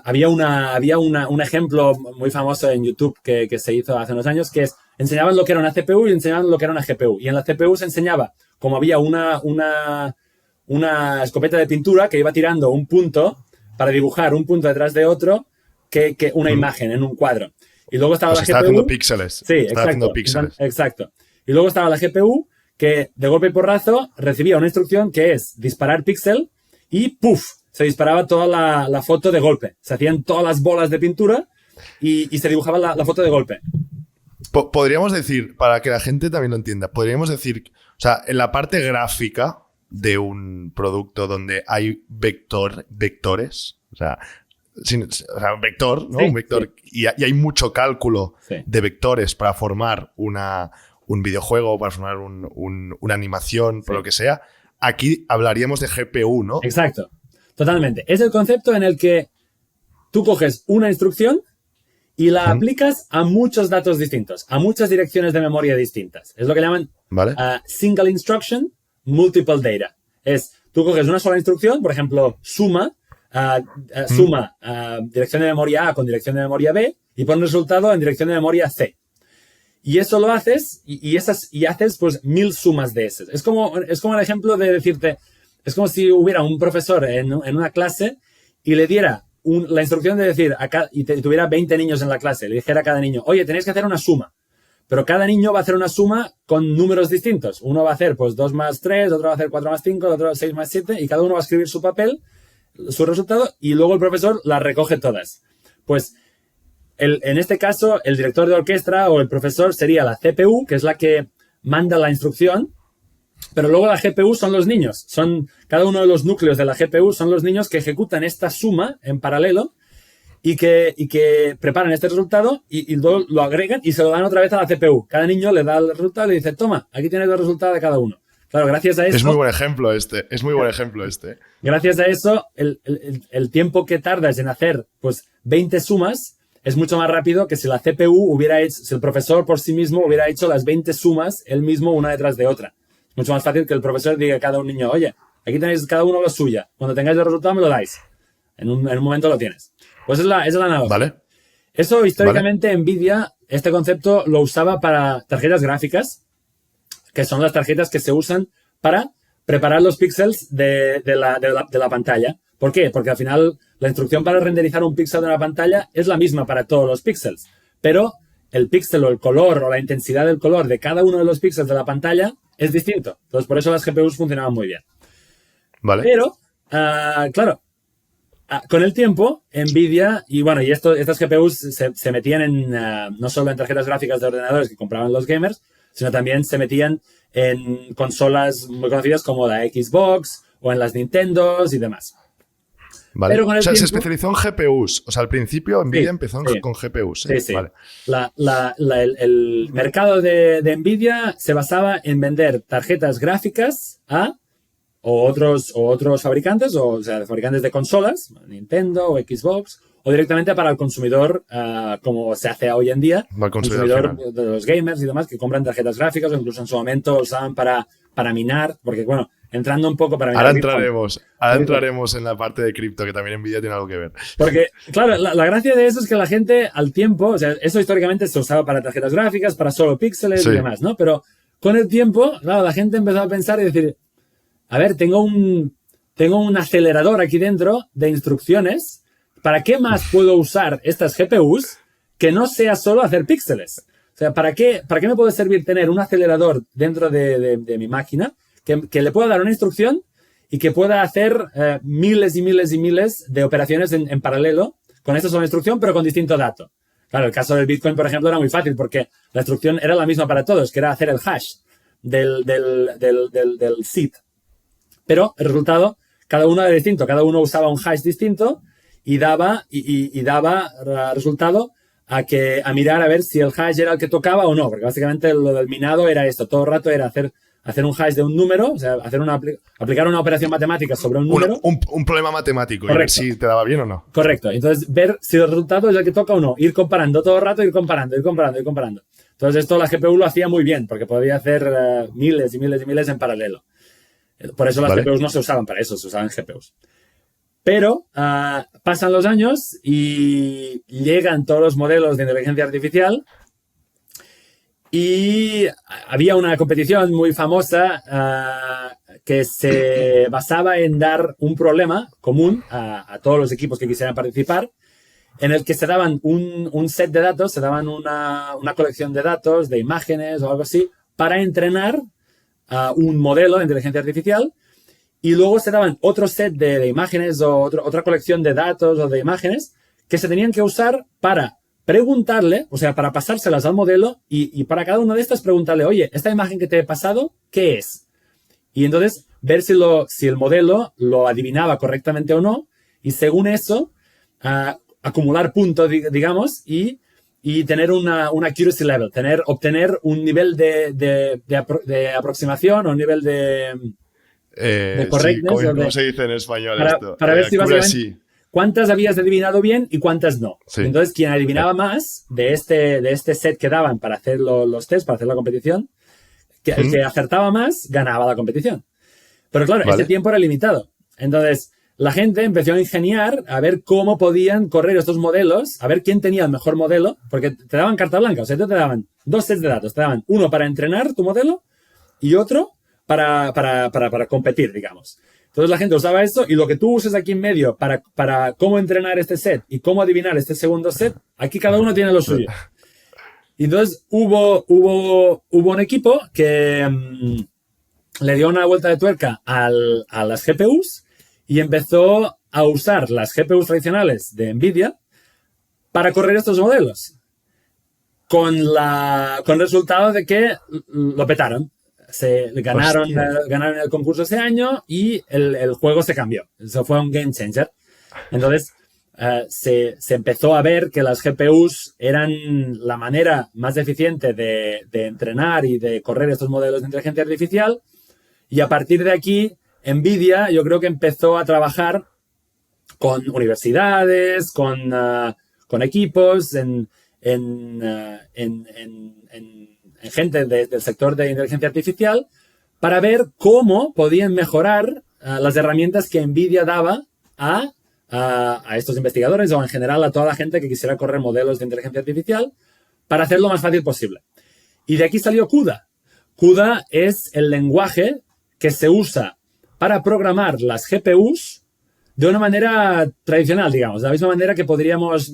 había un ejemplo muy famoso en YouTube que se hizo hace unos años, que es, enseñaban lo que era una CPU y enseñaban lo que era una GPU, y en la CPU se enseñaba como había una escopeta de pintura que iba tirando un punto para dibujar un punto detrás de otro, que una imagen en un cuadro. Y luego estaba la GPU. Está haciendo píxeles. Sí, exacto. Y luego estaba la GPU, que de golpe y porrazo recibía una instrucción que es disparar píxel y ¡puf! Se disparaba toda la foto de golpe. Se hacían todas las bolas de pintura y se dibujaba la foto de golpe. Podríamos decir, para que la gente también lo entienda, podríamos decir, o sea, en la parte gráfica de un producto donde hay vectores, o sea, un vector, ¿no? Sí, un vector, sí. Y hay mucho cálculo Sí. de vectores para formar un videojuego, para formar una animación, por lo que sea. Aquí hablaríamos de GPU, ¿no? Exacto. Totalmente. Es el concepto en el que tú coges una instrucción y la aplicas a muchos datos distintos, a muchas direcciones de memoria distintas. Es lo que llaman single instruction, multiple data. Es, tú coges una sola instrucción, por ejemplo, suma dirección de memoria A con dirección de memoria B y pon resultado en dirección de memoria C. Y eso lo haces y haces pues 1000 sumas de esas. Es como el ejemplo de decirte, es como si hubiera un profesor en una clase y le diera la instrucción de decir, y tuviera 20 niños en la clase, le dijera a cada niño, oye, tenéis que hacer una suma. Pero cada niño va a hacer una suma con números distintos. Uno va a hacer pues 2 más 3, otro va a hacer 4 más 5, otro 6 más 7, y cada uno va a escribir su papel, su resultado, y luego el profesor las recoge todas. Pues en este caso, el director de orquesta o el profesor sería la CPU, que es la que manda la instrucción, pero luego la GPU son los niños. Cada uno de los núcleos de la GPU son los niños que ejecutan esta suma en paralelo y que preparan este resultado y luego lo agregan y se lo dan otra vez a la CPU. Cada niño le da el resultado y le dice, toma, aquí tienes el resultado de cada uno. Claro, gracias a eso... Es muy buen ejemplo este. Gracias a eso, el tiempo que tardas en hacer pues 20 sumas es mucho más rápido que si la CPU si el profesor por sí mismo hubiera hecho las 20 sumas él mismo una detrás de otra. Es mucho más fácil que el profesor diga a cada un niño, oye, aquí tenéis cada uno la suya. Cuando tengáis el resultado me lo dais. En un momento lo tienes. Pues es la analogía. Vale. Eso históricamente Nvidia, este concepto lo usaba para tarjetas gráficas, que son las tarjetas que se usan para preparar los píxeles de la pantalla. ¿Por qué? Porque al final la instrucción para renderizar un píxel de una pantalla es la misma para todos los píxeles, pero el píxel o el color o la intensidad del color de cada uno de los píxeles de la pantalla es distinto. Entonces, por eso las GPUs funcionaban muy bien. Vale. Pero, claro, con el tiempo, Nvidia, y estas GPUs se metían no solo en tarjetas gráficas de ordenadores que compraban los gamers, sino también se metían en consolas muy conocidas como la Xbox o en las Nintendos y demás. Vale. Pero con el tiempo, se especializó en GPUs. O sea, al principio Nvidia empezó con GPUs. Sí. Vale. El mercado de Nvidia se basaba en vender tarjetas gráficas a otros fabricantes, o sea, fabricantes de consolas, Nintendo o Xbox, o directamente para el consumidor, como se hace hoy en día, el consumidor de los gamers y demás, que compran tarjetas gráficas o incluso en su momento usaban para para minar, porque bueno, entrando un poco para minar. Ahora entraremos en la parte de cripto, que también Nvidia tiene algo que ver. Porque, claro, la gracia de eso es que la gente al tiempo, o sea, eso históricamente se usaba para tarjetas gráficas, para solo píxeles y demás, ¿no? Pero con el tiempo, claro, la gente empezó a pensar y decir, a ver, tengo un acelerador aquí dentro de instrucciones, ¿para qué más puedo usar estas GPUs que no sea solo hacer píxeles? O sea, ¿para qué me puede servir tener un acelerador dentro de mi máquina que le pueda dar una instrucción y que pueda hacer miles y miles y miles de operaciones en paralelo con esta sola instrucción, pero con distinto dato? Claro, el caso del Bitcoin, por ejemplo, era muy fácil porque la instrucción era la misma para todos, que era hacer el hash del seed. Pero el resultado, cada uno era distinto, cada uno usaba un hash distinto y daba resultado a mirar a ver si el hash era el que tocaba o no, porque básicamente lo del minado era esto, todo el rato era hacer un hash de un número, o sea, aplicar una operación matemática sobre un número. Un problema matemático. Correcto. Y ver si te daba bien o no. Correcto. Entonces, ver si el resultado es el que toca o no. Ir comparando todo el rato, ir comparando. Entonces, esto la GPU lo hacía muy bien, porque podía hacer miles y miles y miles en paralelo. Por eso las GPUs no se usaban para eso, se usaban GPUs. Pero pasan los años y llegan todos los modelos de inteligencia artificial. Y había una competición muy famosa que se basaba en dar un problema común a todos los equipos que quisieran participar, en el que se daban un set de datos, se daban una colección de datos, de imágenes o algo así, para entrenar un modelo de inteligencia artificial, y luego se daban otro set de imágenes o otra colección de datos o de imágenes que se tenían que usar para preguntarle, o sea, para pasárselas al modelo y para cada una de estas preguntarle, oye, esta imagen que te he pasado, ¿qué es? Y entonces ver si el modelo lo adivinaba correctamente o no, y según eso, acumular puntos, digamos, y tener una accuracy level, obtener un nivel de aproximación o un nivel de correctness. Sí, ¿cómo se dice en español esto? Para ver si básicamente cuántas habías adivinado bien y cuántas no. Sí. Entonces, quien adivinaba más de este set que daban para hacer los tests, para hacer la competición, el que acertaba más ganaba la competición. Pero claro, este tiempo era limitado. Entonces, la gente empezó a ingeniar a ver cómo podían correr estos modelos, a ver quién tenía el mejor modelo, porque te daban carta blanca, o sea, te daban dos sets de datos. Te daban uno para entrenar tu modelo y otro para competir, digamos. Entonces la gente usaba esto, y lo que tú uses aquí en medio para cómo entrenar este set y cómo adivinar este segundo set, aquí cada uno tiene lo suyo. Y entonces hubo un equipo que le dio una vuelta de tuerca a las GPUs y empezó a usar las GPUs tradicionales de Nvidia para correr estos modelos. Con el resultado de que lo petaron. Se ganaron el concurso ese año y el juego se cambió. Eso fue un game changer. Entonces, se empezó a ver que las GPUs eran la manera más eficiente de entrenar y de correr estos modelos de inteligencia artificial. Y a partir de aquí, Nvidia, yo creo que empezó a trabajar con universidades, con equipos, en gente del sector de inteligencia artificial, para ver cómo podían mejorar las herramientas que Nvidia daba a estos investigadores, o en general a toda la gente que quisiera correr modelos de inteligencia artificial, para hacerlo más fácil posible. Y de aquí salió CUDA. CUDA es el lenguaje que se usa para programar las GPUs de una manera tradicional, digamos, de la misma manera que podríamos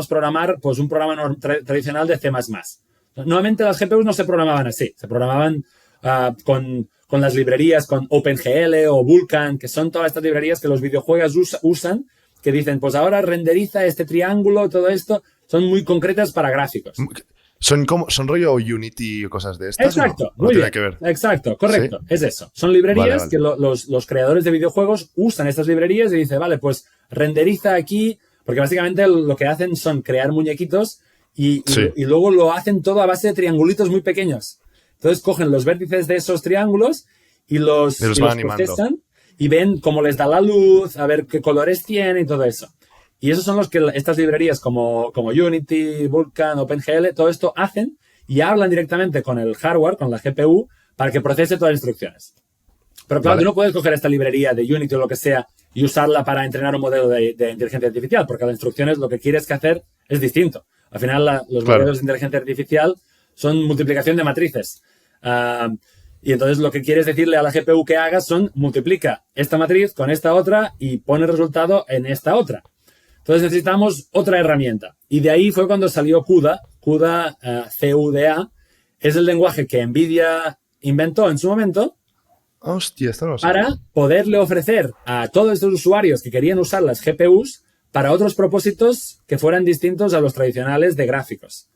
programar pues, un programa tradicional de C++. Normalmente las GPUs no se programaban así, se programaban con las librerías, con OpenGL o Vulkan, que son todas estas librerías que los videojuegos usan, que dicen, pues ahora renderiza este triángulo, todo esto, son muy concretas para gráficos. ¿Son rollo Unity o cosas de estas? Exacto, no tiene que ver. Exacto, correcto, ¿sí? Es eso. Son librerías que los creadores de videojuegos usan estas librerías y dicen, vale, pues renderiza aquí, porque básicamente lo que hacen son crear muñequitos y luego lo hacen todo a base de triangulitos muy pequeños. Entonces cogen los vértices de esos triángulos y los procesan y ven cómo les da la luz, a ver qué colores tiene y todo eso. Y esos son los que estas librerías como Unity, Vulkan, OpenGL, todo esto hacen y hablan directamente con el hardware, con la GPU, para que procese todas las instrucciones. Pero claro, tú no puedes coger esta librería de Unity o lo que sea y usarla para entrenar un modelo de inteligencia artificial, porque las instrucciones lo que quieres que hacer es distinto. Al final, los modelos de inteligencia artificial son multiplicación de matrices. Y entonces lo que quieres decirle a la GPU que haga son multiplica esta matriz con esta otra y pone el resultado en esta otra. Entonces necesitamos otra herramienta. Y de ahí fue cuando salió CUDA. CUDA, C-U-D-A, es el lenguaje que NVIDIA inventó en su momento. Hostia, esto no lo sé. Para poderle ofrecer a todos estos usuarios que querían usar las GPUs para otros propósitos que fueran distintos a los tradicionales de gráficos.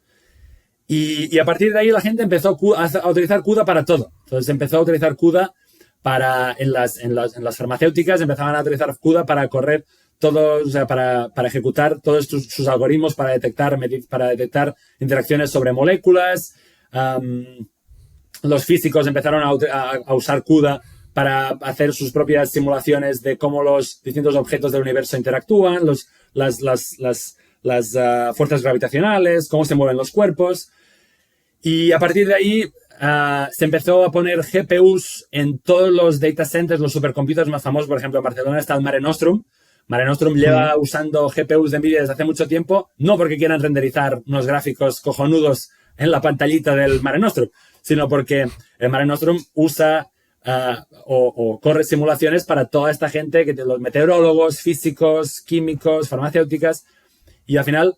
Y a partir de ahí la gente empezó a utilizar CUDA para todo. Entonces empezó a utilizar CUDA en las farmacéuticas, empezaban a utilizar CUDA para correr todos, o sea, para ejecutar todos sus algoritmos para detectar interacciones sobre moléculas. Los físicos empezaron a usar CUDA para hacer sus propias simulaciones de cómo los distintos objetos del universo interactúan, las fuerzas gravitacionales, cómo se mueven los cuerpos. Y a partir de ahí se empezó a poner GPUs en todos los data centers, los supercomputers más famosos. Por ejemplo, en Barcelona está el Mare Nostrum. Mare Nostrum lleva usando GPUs de NVIDIA desde hace mucho tiempo, no porque quieran renderizar unos gráficos cojonudos en la pantallita del Mare Nostrum, sino porque el Mare Nostrum usa o corre simulaciones para toda esta gente, los meteorólogos, físicos, químicos, farmacéuticas, y al final,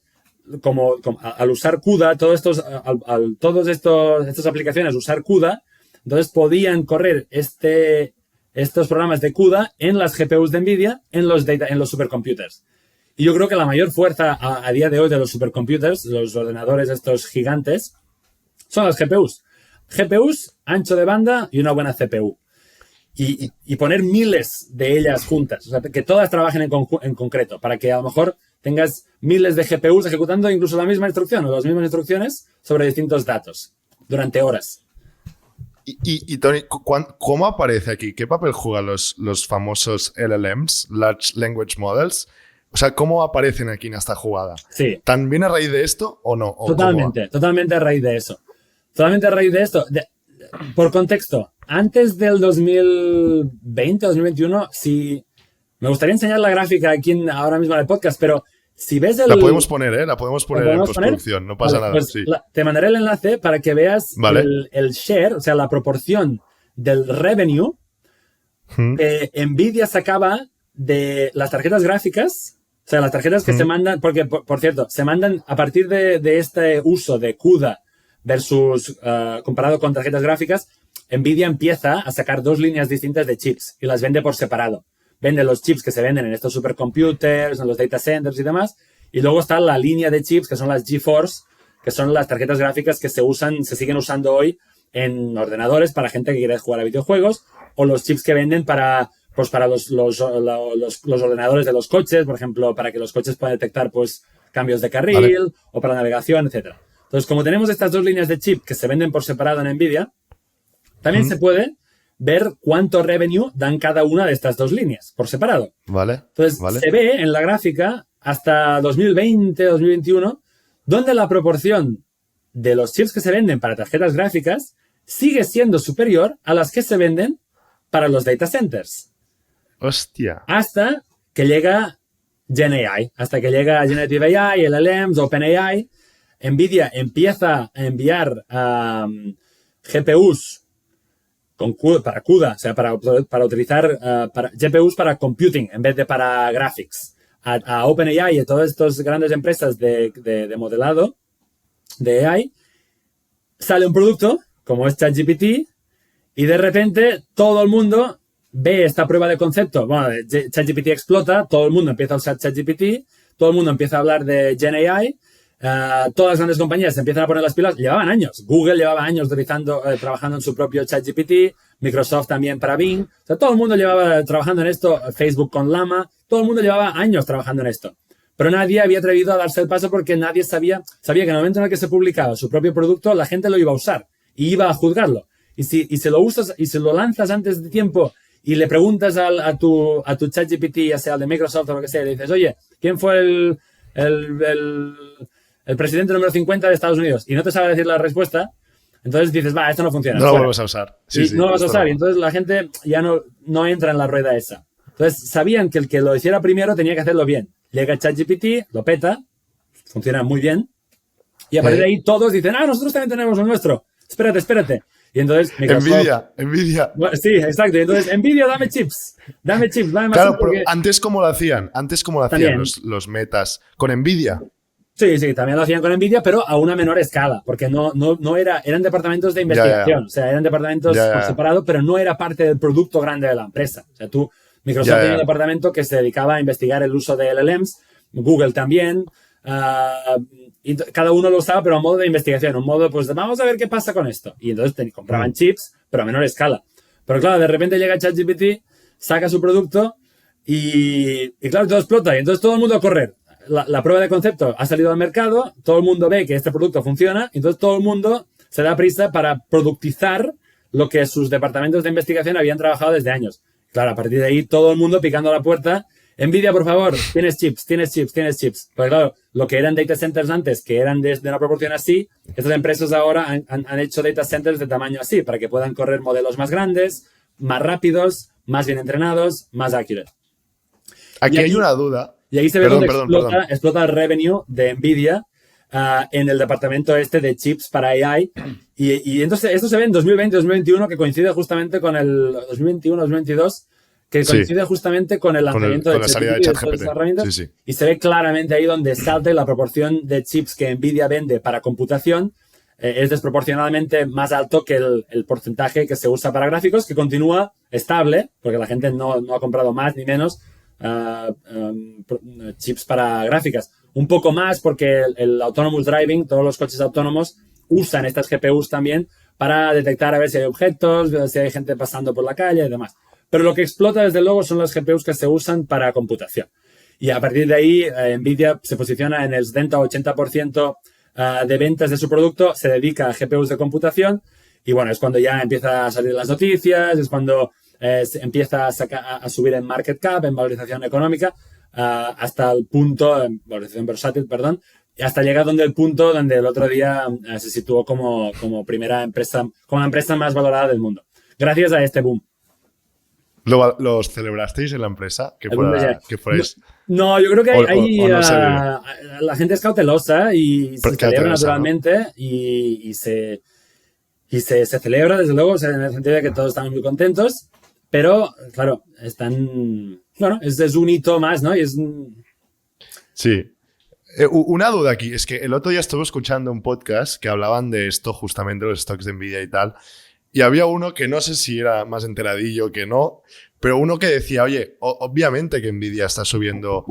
como al usar CUDA, todas estas aplicaciones usar CUDA, entonces podían correr estos programas de CUDA en las GPUs de NVIDIA, en los supercomputers. Y yo creo que la mayor fuerza a día de hoy de los supercomputers, los ordenadores estos gigantes, son las GPUs. GPUs, ancho de banda y una buena CPU. Y poner miles de ellas juntas. O sea, que todas trabajen en concreto, para que a lo mejor tengas miles de GPUs ejecutando incluso la misma instrucción o las mismas instrucciones sobre distintos datos durante horas. Y Tony, ¿cómo aparece aquí? ¿Qué papel juegan los famosos LLMs, Large Language Models? O sea, ¿cómo aparecen aquí en esta jugada? Sí. ¿También a raíz de esto o no? Totalmente a raíz de eso. Totalmente a raíz de esto. Por contexto, antes del 2020, 2021, me gustaría enseñar la gráfica aquí ahora mismo en el podcast, pero si ves La podemos poner, ¿eh? La podemos poner en postproducción, no pasa nada. Pues sí. Te mandaré el enlace para que veas el share, o sea, la proporción del revenue que NVIDIA sacaba de las tarjetas gráficas. O sea, las tarjetas que se mandan, porque, por cierto, se mandan a partir de este uso de CUDA versus comparado con tarjetas gráficas, NVIDIA empieza a sacar dos líneas distintas de chips y las vende por separado. Vende los chips que se venden en estos supercomputers, en los data centers y demás, y luego está la línea de chips que son las GeForce, que son las tarjetas gráficas que se siguen usando hoy en ordenadores para gente que quiere jugar a videojuegos, o los chips que venden para los ordenadores de los coches, por ejemplo, para que los coches puedan detectar pues cambios de carril o para navegación, etcétera. Entonces, como tenemos estas dos líneas de chip que se venden por separado en NVIDIA, también se puede ver cuánto revenue dan cada una de estas dos líneas por separado. Entonces, se ve en la gráfica hasta 2020, 2021, donde la proporción de los chips que se venden para tarjetas gráficas sigue siendo superior a las que se venden para los data centers. Hostia. Hasta que llega GenAI, hasta que llega Generative AI, LLMs, OpenAI. NVIDIA empieza a enviar GPUs para CUDA, o sea, para utilizar GPUs para computing en vez de para graphics. A OpenAI y a todas estas grandes empresas de modelado de AI, sale un producto como es ChatGPT y de repente todo el mundo ve esta prueba de concepto. Bueno, ChatGPT explota, todo el mundo empieza a usar ChatGPT, todo el mundo empieza a hablar de GenAI. Todas las grandes compañías se empiezan a poner las pilas. Llevaban años. Google llevaba años trabajando en su propio ChatGPT. Microsoft también para Bing. O sea, todo el mundo llevaba trabajando en esto. Facebook con Llama. Todo el mundo llevaba años trabajando en esto. Pero nadie había atrevido a darse el paso porque nadie sabía que en el momento en el que se publicaba su propio producto, la gente lo iba a usar y iba a juzgarlo. Y si lo usas y si lo lanzas antes de tiempo y le preguntas a tu ChatGPT, ya sea el de Microsoft o lo que sea, y le dices, oye, ¿quién fue el presidente número 50 de Estados Unidos? Y no te sabe decir la respuesta, Entonces dices, va, esto no funciona. No lo fuera. vuelves a usar. Sí, no lo vas a usar. Y entonces la gente ya no entra en la rueda esa. Entonces sabían que el que lo hiciera primero tenía que hacerlo bien. Llega ChatGPT, lo peta, funciona muy bien. Y a partir de ahí todos dicen, nosotros también tenemos un nuestro. Espérate. Y entonces Microsoft... Nvidia. Bueno, sí, exacto. Y entonces, Nvidia, dame chips, dame más. Claro, pero antes ¿cómo lo hacían? Los metas con Nvidia. Sí, también lo hacían con Nvidia, pero a una menor escala, porque eran departamentos de investigación, o sea, eran departamentos por separado, pero no era parte del producto grande de la empresa. O sea, Microsoft tenía un departamento que se dedicaba a investigar el uso de LLMs, Google también, y cada uno lo usaba, pero a modo de investigación, un modo, pues, vamos a ver qué pasa con esto. Y entonces compraban chips, pero a menor escala. Pero claro, de repente llega ChatGPT, saca su producto y claro, todo explota. Y entonces todo el mundo a correr. La prueba de concepto ha salido al mercado, todo el mundo ve que este producto funciona, entonces todo el mundo se da prisa para productizar lo que sus departamentos de investigación habían trabajado desde años. Claro, a partir de ahí todo el mundo picando a la puerta. Nvidia, por favor, tienes chips. Pues claro, lo que eran data centers antes, que eran de una proporción así, estas empresas ahora han hecho data centers de tamaño así, para que puedan correr modelos más grandes, más rápidos, más bien entrenados, más accurate. Aquí hay una duda. Y ahí se ve donde explota el revenue de Nvidia en el departamento de chips para AI. Y entonces esto se ve en 2020-2021, que coincide justamente con el 2021-2022, que coincide justamente con el lanzamiento de ChatGPT. Sí. Y se ve claramente ahí donde salta la proporción de chips que Nvidia vende para computación. Es desproporcionadamente más alto que el porcentaje que se usa para gráficos, que continúa estable, porque la gente no ha comprado más ni menos chips para gráficas. Un poco más porque el autonomous driving, todos los coches autónomos usan estas GPUs también para detectar a ver si hay objetos, si hay gente pasando por la calle y demás. Pero lo que explota desde luego son las GPUs que se usan para computación. Y a partir de ahí Nvidia se posiciona en el 70-80% de ventas de su producto, se dedica a GPUs de computación y bueno, es cuando ya empieza a salir las noticias, es cuando se empieza a subir en market cap, en valorización económica, hasta el punto, en valorización bursátil, perdón, hasta llegar el punto donde el otro día se situó como primera empresa, como la empresa más valorada del mundo. Gracias a este boom. ¿Los celebrasteis en la empresa? ¿Que fuerais? No, yo creo que la gente es cautelosa y se celebra naturalmente, ¿no? y se celebra, desde luego, en el sentido de que todos estamos muy contentos. Pero, claro, es un hito más, ¿no? Sí. Una duda aquí, es que el otro día estuve escuchando un podcast que hablaban de esto, justamente los stocks de Nvidia y tal, y había uno que no sé si era más enteradillo que no, pero uno que decía, oye, obviamente que Nvidia está subiendo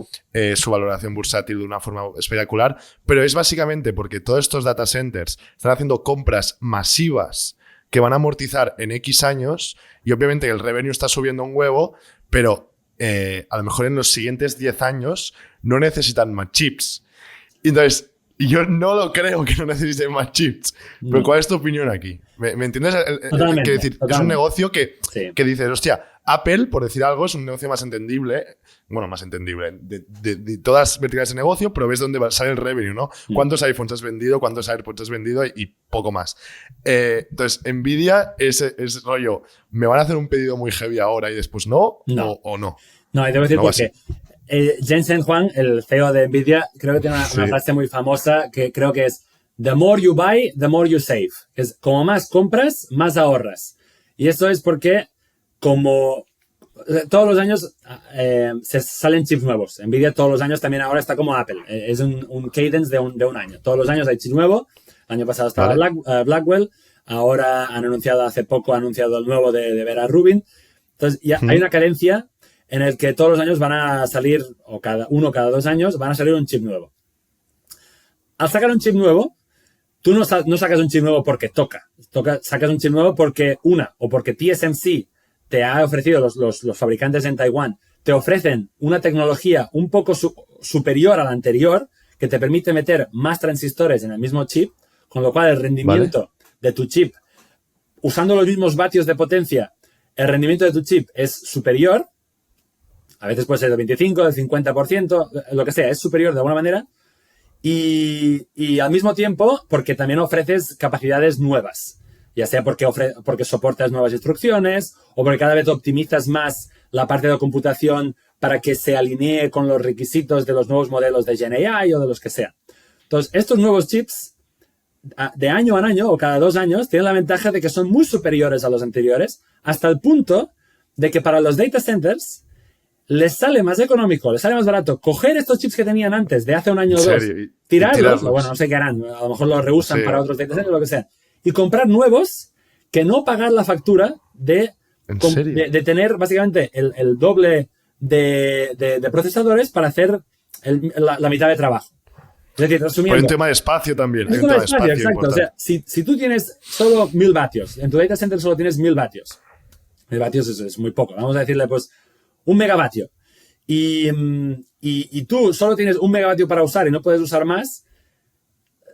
su valoración bursátil de una forma espectacular, pero es básicamente porque todos estos data centers están haciendo compras masivas que van a amortizar en X años y obviamente el revenue está subiendo un huevo, pero a lo mejor en los siguientes 10 años no necesitan más chips. Entonces, yo no lo creo que no necesiten más chips. No. Pero ¿cuál es tu opinión aquí? ¿Me entiendes? Totalmente. Es un negocio que dices, hostia, Apple, por decir algo, es un negocio más entendible. Bueno, más entendible. De todas las verticales de negocio, pero ves dónde sale el revenue, ¿no? ¿Cuántos iPhones has vendido? ¿Cuántos AirPods has vendido? Y poco más. Entonces, Nvidia es rollo, ¿me van a hacer un pedido muy heavy ahora y después no? ¿O no? No, y debo decir por qué. Jensen Huang, el CEO de Nvidia, creo que tiene una frase muy famosa que creo que es "The more you buy, the more you save". Es como más compras, más ahorras. Y eso es porque como todos los años se salen chips nuevos. Nvidia todos los años también ahora está como Apple. Es un cadence de un año. Todos los años hay chip nuevo. El año pasado estaba Blackwell. Ahora hace poco han anunciado el nuevo de Vera Rubin. Entonces ya hay una cadencia en el que todos los años van a salir, o cada 2 años, van a salir un chip nuevo. Al sacar un chip nuevo, tú no sacas un chip nuevo porque sacas un chip nuevo porque porque TSMC te ha ofrecido, los fabricantes en Taiwán, te ofrecen una tecnología un poco superior a la anterior que te permite meter más transistores en el mismo chip, con lo cual el rendimiento de tu chip, usando los mismos vatios de potencia, el rendimiento de tu chip es superior. A veces puede ser del 25%, del 50%, lo que sea, es superior de alguna manera. y al mismo tiempo porque también ofreces capacidades nuevas, ya sea porque soportas nuevas instrucciones o porque cada vez optimizas más la parte de computación para que se alinee con los requisitos de los nuevos modelos de GenAI o de los que sea. Entonces, estos nuevos chips, de año en año o cada 2 años, tienen la ventaja de que son muy superiores a los anteriores, hasta el punto de que para los data centers les sale más económico, les sale más barato coger estos chips que tenían antes, de hace un año o dos, tirarlos, o bueno, no sé qué harán, a lo mejor los reusan para otros data centers, lo que sea, y comprar nuevos, que no pagar la factura de tener básicamente el doble de procesadores para hacer la mitad de trabajo. Es decir, resumiendo... Por un tema de espacio también. Es un tema de espacio, exacto. O sea, si tú tienes solo 1000 vatios, en tu data center solo tienes 1000 vatios. 1000 vatios es muy poco. Vamos a decirle, pues, 1 megavatio. Y tú solo tienes 1 megavatio para usar y no puedes usar más.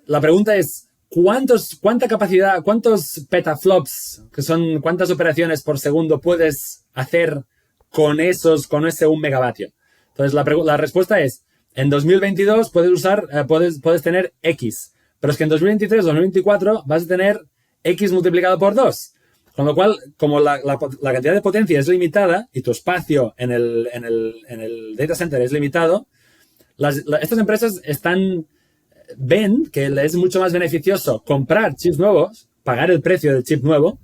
La pregunta es, ¿cuánta capacidad, cuántos petaflops, que son cuántas operaciones por segundo puedes hacer con ese 1 megavatio? Entonces, la respuesta es, en 2022 puedes tener X, pero es que en 2023 o 2024 vas a tener X multiplicado por 2. Con lo cual, como la cantidad de potencia es limitada y tu espacio en el data center es limitado, estas empresas ven que les es mucho más beneficioso comprar chips nuevos, pagar el precio del chip nuevo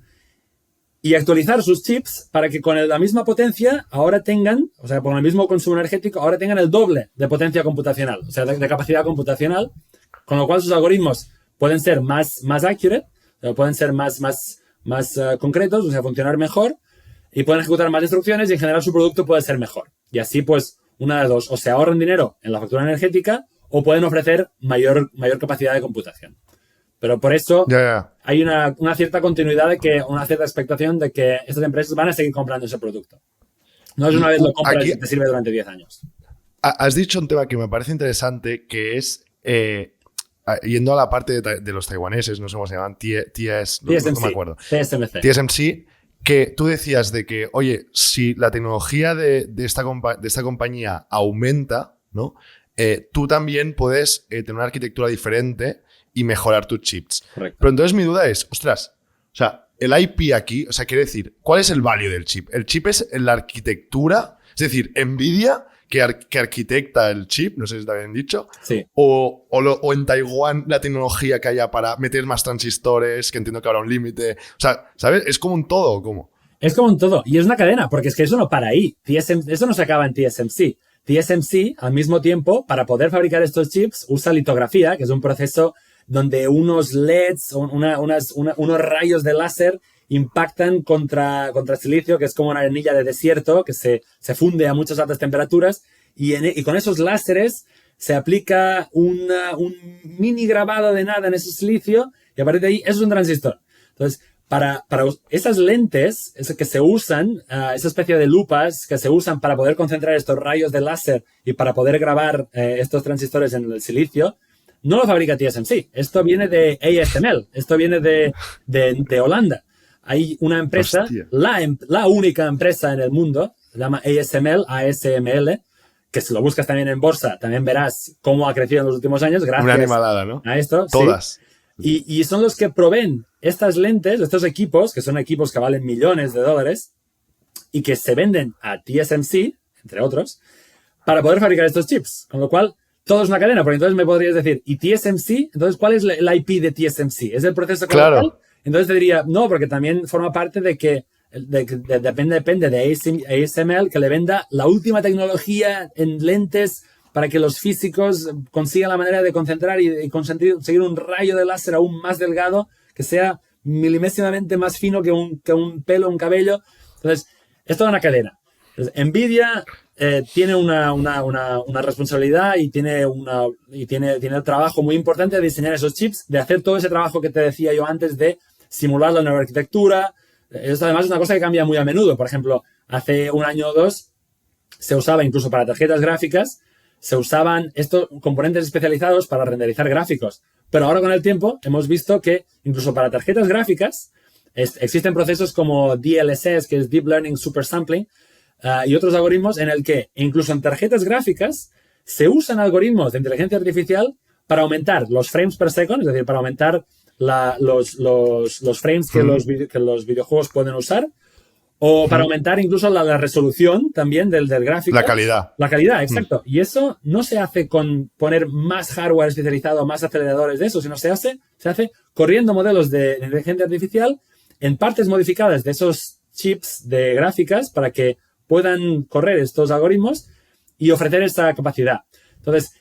y actualizar sus chips para que con la misma potencia ahora tengan, o sea, con el mismo consumo energético, ahora tengan el doble de potencia computacional, o sea, de capacidad computacional, con lo cual sus algoritmos pueden ser más accurate, pueden ser más concretos, o sea, funcionar mejor y pueden ejecutar más instrucciones y en general su producto puede ser mejor. Y así, pues, una de dos, o se ahorran dinero en la factura energética o pueden ofrecer mayor capacidad de computación. Pero por eso hay una cierta continuidad una cierta expectación de que estas empresas van a seguir comprando ese producto. No es una vez lo compras y te sirve durante 10 años. Has dicho un tema que me parece interesante, que es, yendo a la parte de los taiwaneses, no sé cómo se llaman, TSMC, no me acuerdo. TSMC, que tú decías de que, oye, si la tecnología de esta compañía aumenta, ¿no? Tú también puedes tener una arquitectura diferente y mejorar tus chips. Correcto. Pero entonces mi duda es, ostras, o sea, el IP aquí, o sea, quiere decir, ¿cuál es el value del chip? ¿El chip es en la arquitectura? Es decir, NVIDIA, que arquitecta el chip, no sé si está bien dicho, sí. o en Taiwán la tecnología que haya para meter más transistores, que entiendo que habrá un límite. O sea, ¿sabes? ¿Es como un todo o cómo? Es como un todo. Y es una cadena, porque es que eso no para ahí. Eso no se acaba en TSMC. TSMC, al mismo tiempo, para poder fabricar estos chips, usa litografía, que es un proceso donde unos LEDs, unos rayos de láser impactan contra silicio, que es como una arenilla de desierto que se funde a muchas altas temperaturas y con esos láseres se aplica un mini grabado de nada en ese silicio y a partir de ahí eso es un transistor. Entonces, para esas lentes que se usan, esa especie de lupas que se usan para poder concentrar estos rayos de láser y para poder grabar estos transistores en el silicio, no lo fabrica TSMC. Esto viene de ASML. Esto viene de Holanda. Hay una empresa, la única empresa en el mundo, se llama ASML, que si lo buscas también en bolsa, también verás cómo ha crecido en los últimos años gracias una animalada, ¿no? A esto. Todas. Sí. Y son los que proveen estas lentes, estos equipos, que son equipos que valen millones de dólares y que se venden a TSMC, entre otros, para poder fabricar estos chips. Con lo cual, todo es una cadena, porque entonces me podrías decir, ¿y TSMC? Entonces, ¿cuál es el IP de TSMC? ¿Es el proceso colocal? Claro. Entonces te diría, no, porque también forma parte de que depende de ASML que le venda la última tecnología en lentes para que los físicos consigan la manera de concentrar y conseguir un rayo de láser aún más delgado que sea milimésimamente más fino que un pelo, un cabello. Entonces, es toda una cadena. Entonces, NVIDIA tiene una responsabilidad y tiene el trabajo muy importante de diseñar esos chips, de hacer todo ese trabajo que te decía yo antes de simular la nueva arquitectura. Esto además es una cosa que cambia muy a menudo. Por ejemplo, hace un año o dos se usaba incluso para tarjetas gráficas, se usaban estos componentes especializados para renderizar gráficos. Pero ahora con el tiempo hemos visto que incluso para tarjetas gráficas existen procesos como DLSS, que es Deep Learning Super Sampling, y otros algoritmos en el que incluso en tarjetas gráficas se usan algoritmos de inteligencia artificial para aumentar los frames per second, es decir, para aumentar los frames que los videojuegos pueden usar, o para aumentar incluso la resolución también del gráfico. La calidad. La calidad, exacto. Y eso no se hace con poner más hardware especializado, más aceleradores de eso, sino se hace corriendo modelos de inteligencia artificial en partes modificadas de esos chips de gráficas para que puedan correr estos algoritmos y ofrecer esta capacidad. Entonces,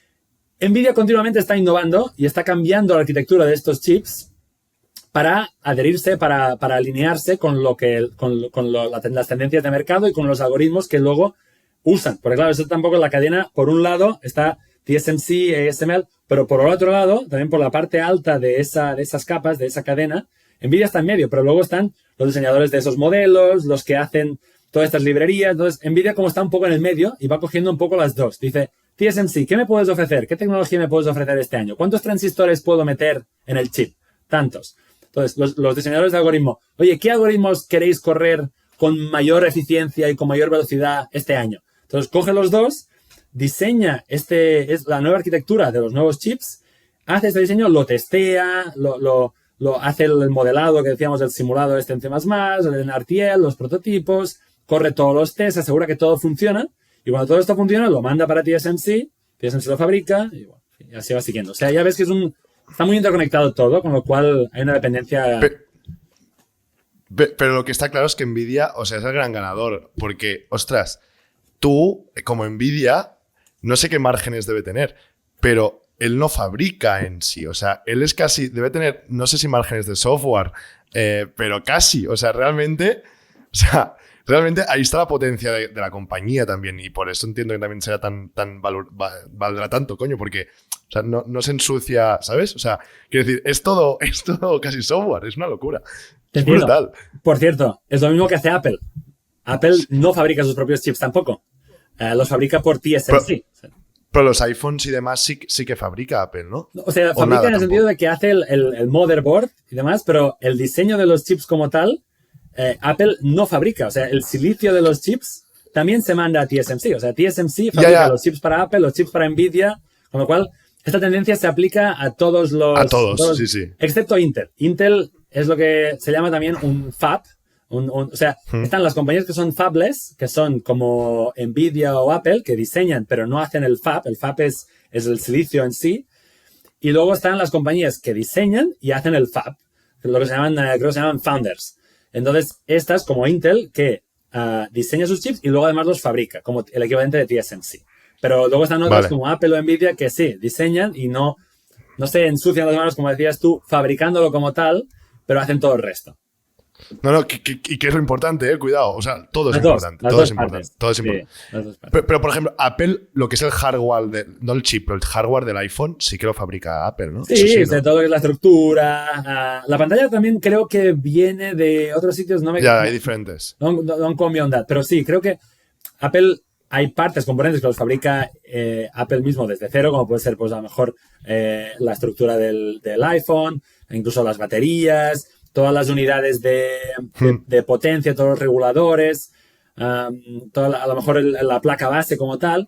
NVIDIA continuamente está innovando y está cambiando la arquitectura de estos chips para adherirse, para alinearse con las tendencias de mercado y con los algoritmos que luego usan. Porque claro, eso tampoco es la cadena. Por un lado está TSMC, ASML, pero por el otro lado, también por la parte alta de esas capas, de esa cadena, NVIDIA está en medio, pero luego están los diseñadores de esos modelos, los que hacen todas estas librerías. Entonces, NVIDIA como está un poco en el medio y va cogiendo un poco las dos. Dice, TSMC, ¿qué me puedes ofrecer? ¿Qué tecnología me puedes ofrecer este año? ¿Cuántos transistores puedo meter en el chip? Tantos. Entonces, los diseñadores de algoritmo, oye, ¿qué algoritmos queréis correr con mayor eficiencia y con mayor velocidad este año? Entonces, coge los dos, diseña es la nueva arquitectura de los nuevos chips, hace este diseño, lo testea, lo hace el modelado que decíamos, el simulado en C++, en RTL, los prototipos, corre todos los tests, asegura que todo funciona, y cuando todo esto funciona, lo manda para TSMC lo fabrica, y bueno, y así va siguiendo. O sea, ya ves que está muy interconectado todo, con lo cual hay una dependencia. Pero lo que está claro es que NVIDIA, o sea, es el gran ganador. Porque, ostras, tú, como NVIDIA, no sé qué márgenes debe tener, pero él no fabrica en sí. O sea, él es casi, debe tener, no sé si márgenes de software, pero casi. O sea, realmente ahí está la potencia de la compañía también. Y por eso entiendo que también será valdrá tanto, coño, porque o sea, no se ensucia, ¿sabes? O sea, quiero decir, es todo casi software, es una locura. Es brutal. Por cierto, es lo mismo que hace Apple. Apple no fabrica sus propios chips tampoco. Los fabrica por TSMC. Pero los iPhones y demás sí que fabrica Apple, ¿no? O sea, fabrica en el sentido de que hace el motherboard y demás, pero el diseño de los chips como tal, Apple no fabrica. O sea, el silicio de los chips también se manda a TSMC. O sea, TSMC fabrica los chips para Apple, los chips para NVIDIA, con lo cual esta tendencia se aplica a todos los... A todos, sí. Excepto Intel. Intel es lo que se llama también un fab. O sea, están las compañías que son fabless, que son como NVIDIA o Apple, que diseñan pero no hacen el fab. El fab es el silicio en sí. Y luego están las compañías que diseñan y hacen el fab. Lo que creo que se llaman founders. Entonces, estas, como Intel, que diseña sus chips y luego además los fabrica, como el equivalente de TSMC. Pero luego están otras como Apple o NVIDIA que sí, diseñan y no se ensucian las manos, como decías tú, fabricándolo como tal, pero hacen todo el resto. No, y que es lo importante, cuidado. O sea, todo es importante. Todo es importante. Sí, pero, por ejemplo, Apple, lo que es el hardware, no el chip, pero el hardware del iPhone, sí que lo fabrica Apple, ¿no? Sí, ¿no? De todo lo que es la estructura. La pantalla también creo que viene de otros sitios. Hay diferentes. Don't call me on that. Pero sí, creo que Apple... Hay partes, componentes que los fabrica Apple mismo desde cero, como puede ser, pues a lo mejor la estructura del iPhone, incluso las baterías, todas las unidades de potencia, todos los reguladores, a lo mejor la placa base como tal.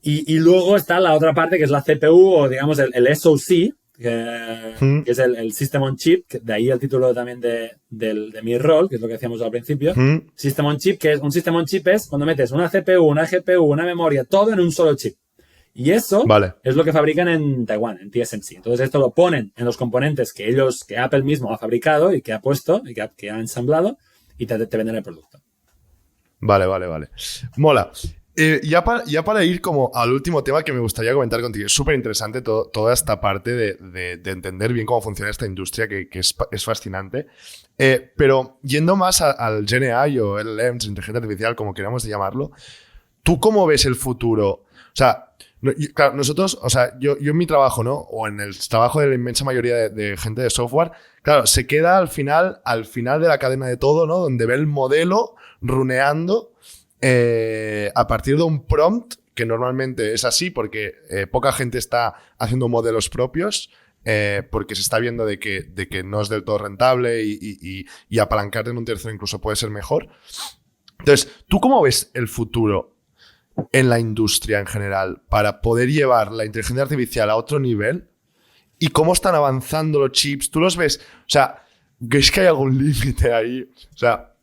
Y luego está la otra parte que es la CPU o digamos el SoC, que es el System on Chip, de ahí el título también de mi rol, que es lo que decíamos al principio. System on Chip, que es un System on Chip es cuando metes una CPU, una GPU, una memoria, todo en un solo chip. Y eso es lo que fabrican en Taiwán, en TSMC. Entonces esto lo ponen en los componentes que Apple mismo ha fabricado y que ha puesto y que ha ensamblado y te venden el producto. Vale. Mola. Ya para ir como al último tema que me gustaría comentar contigo, es súper interesante toda esta parte de entender bien cómo funciona esta industria que es fascinante, pero yendo más al GenAI o LLMs, inteligencia artificial, como queramos llamarlo, ¿tú cómo ves el futuro? O sea, claro, nosotros, o sea, yo en mi trabajo, ¿no? O en el trabajo de la inmensa mayoría de gente de software, claro, se queda al final de la cadena de todo, ¿no? Donde ve el modelo runeando a partir de un prompt, que normalmente es así porque poca gente está haciendo modelos propios, porque se está viendo de que no es del todo rentable y apalancarte en un tercero incluso puede ser mejor. Entonces, ¿tú cómo ves el futuro en la industria en general para poder llevar la inteligencia artificial a otro nivel? ¿Y cómo están avanzando los chips? ¿Tú los ves? O sea, ¿ves que hay algún límite ahí? O sea,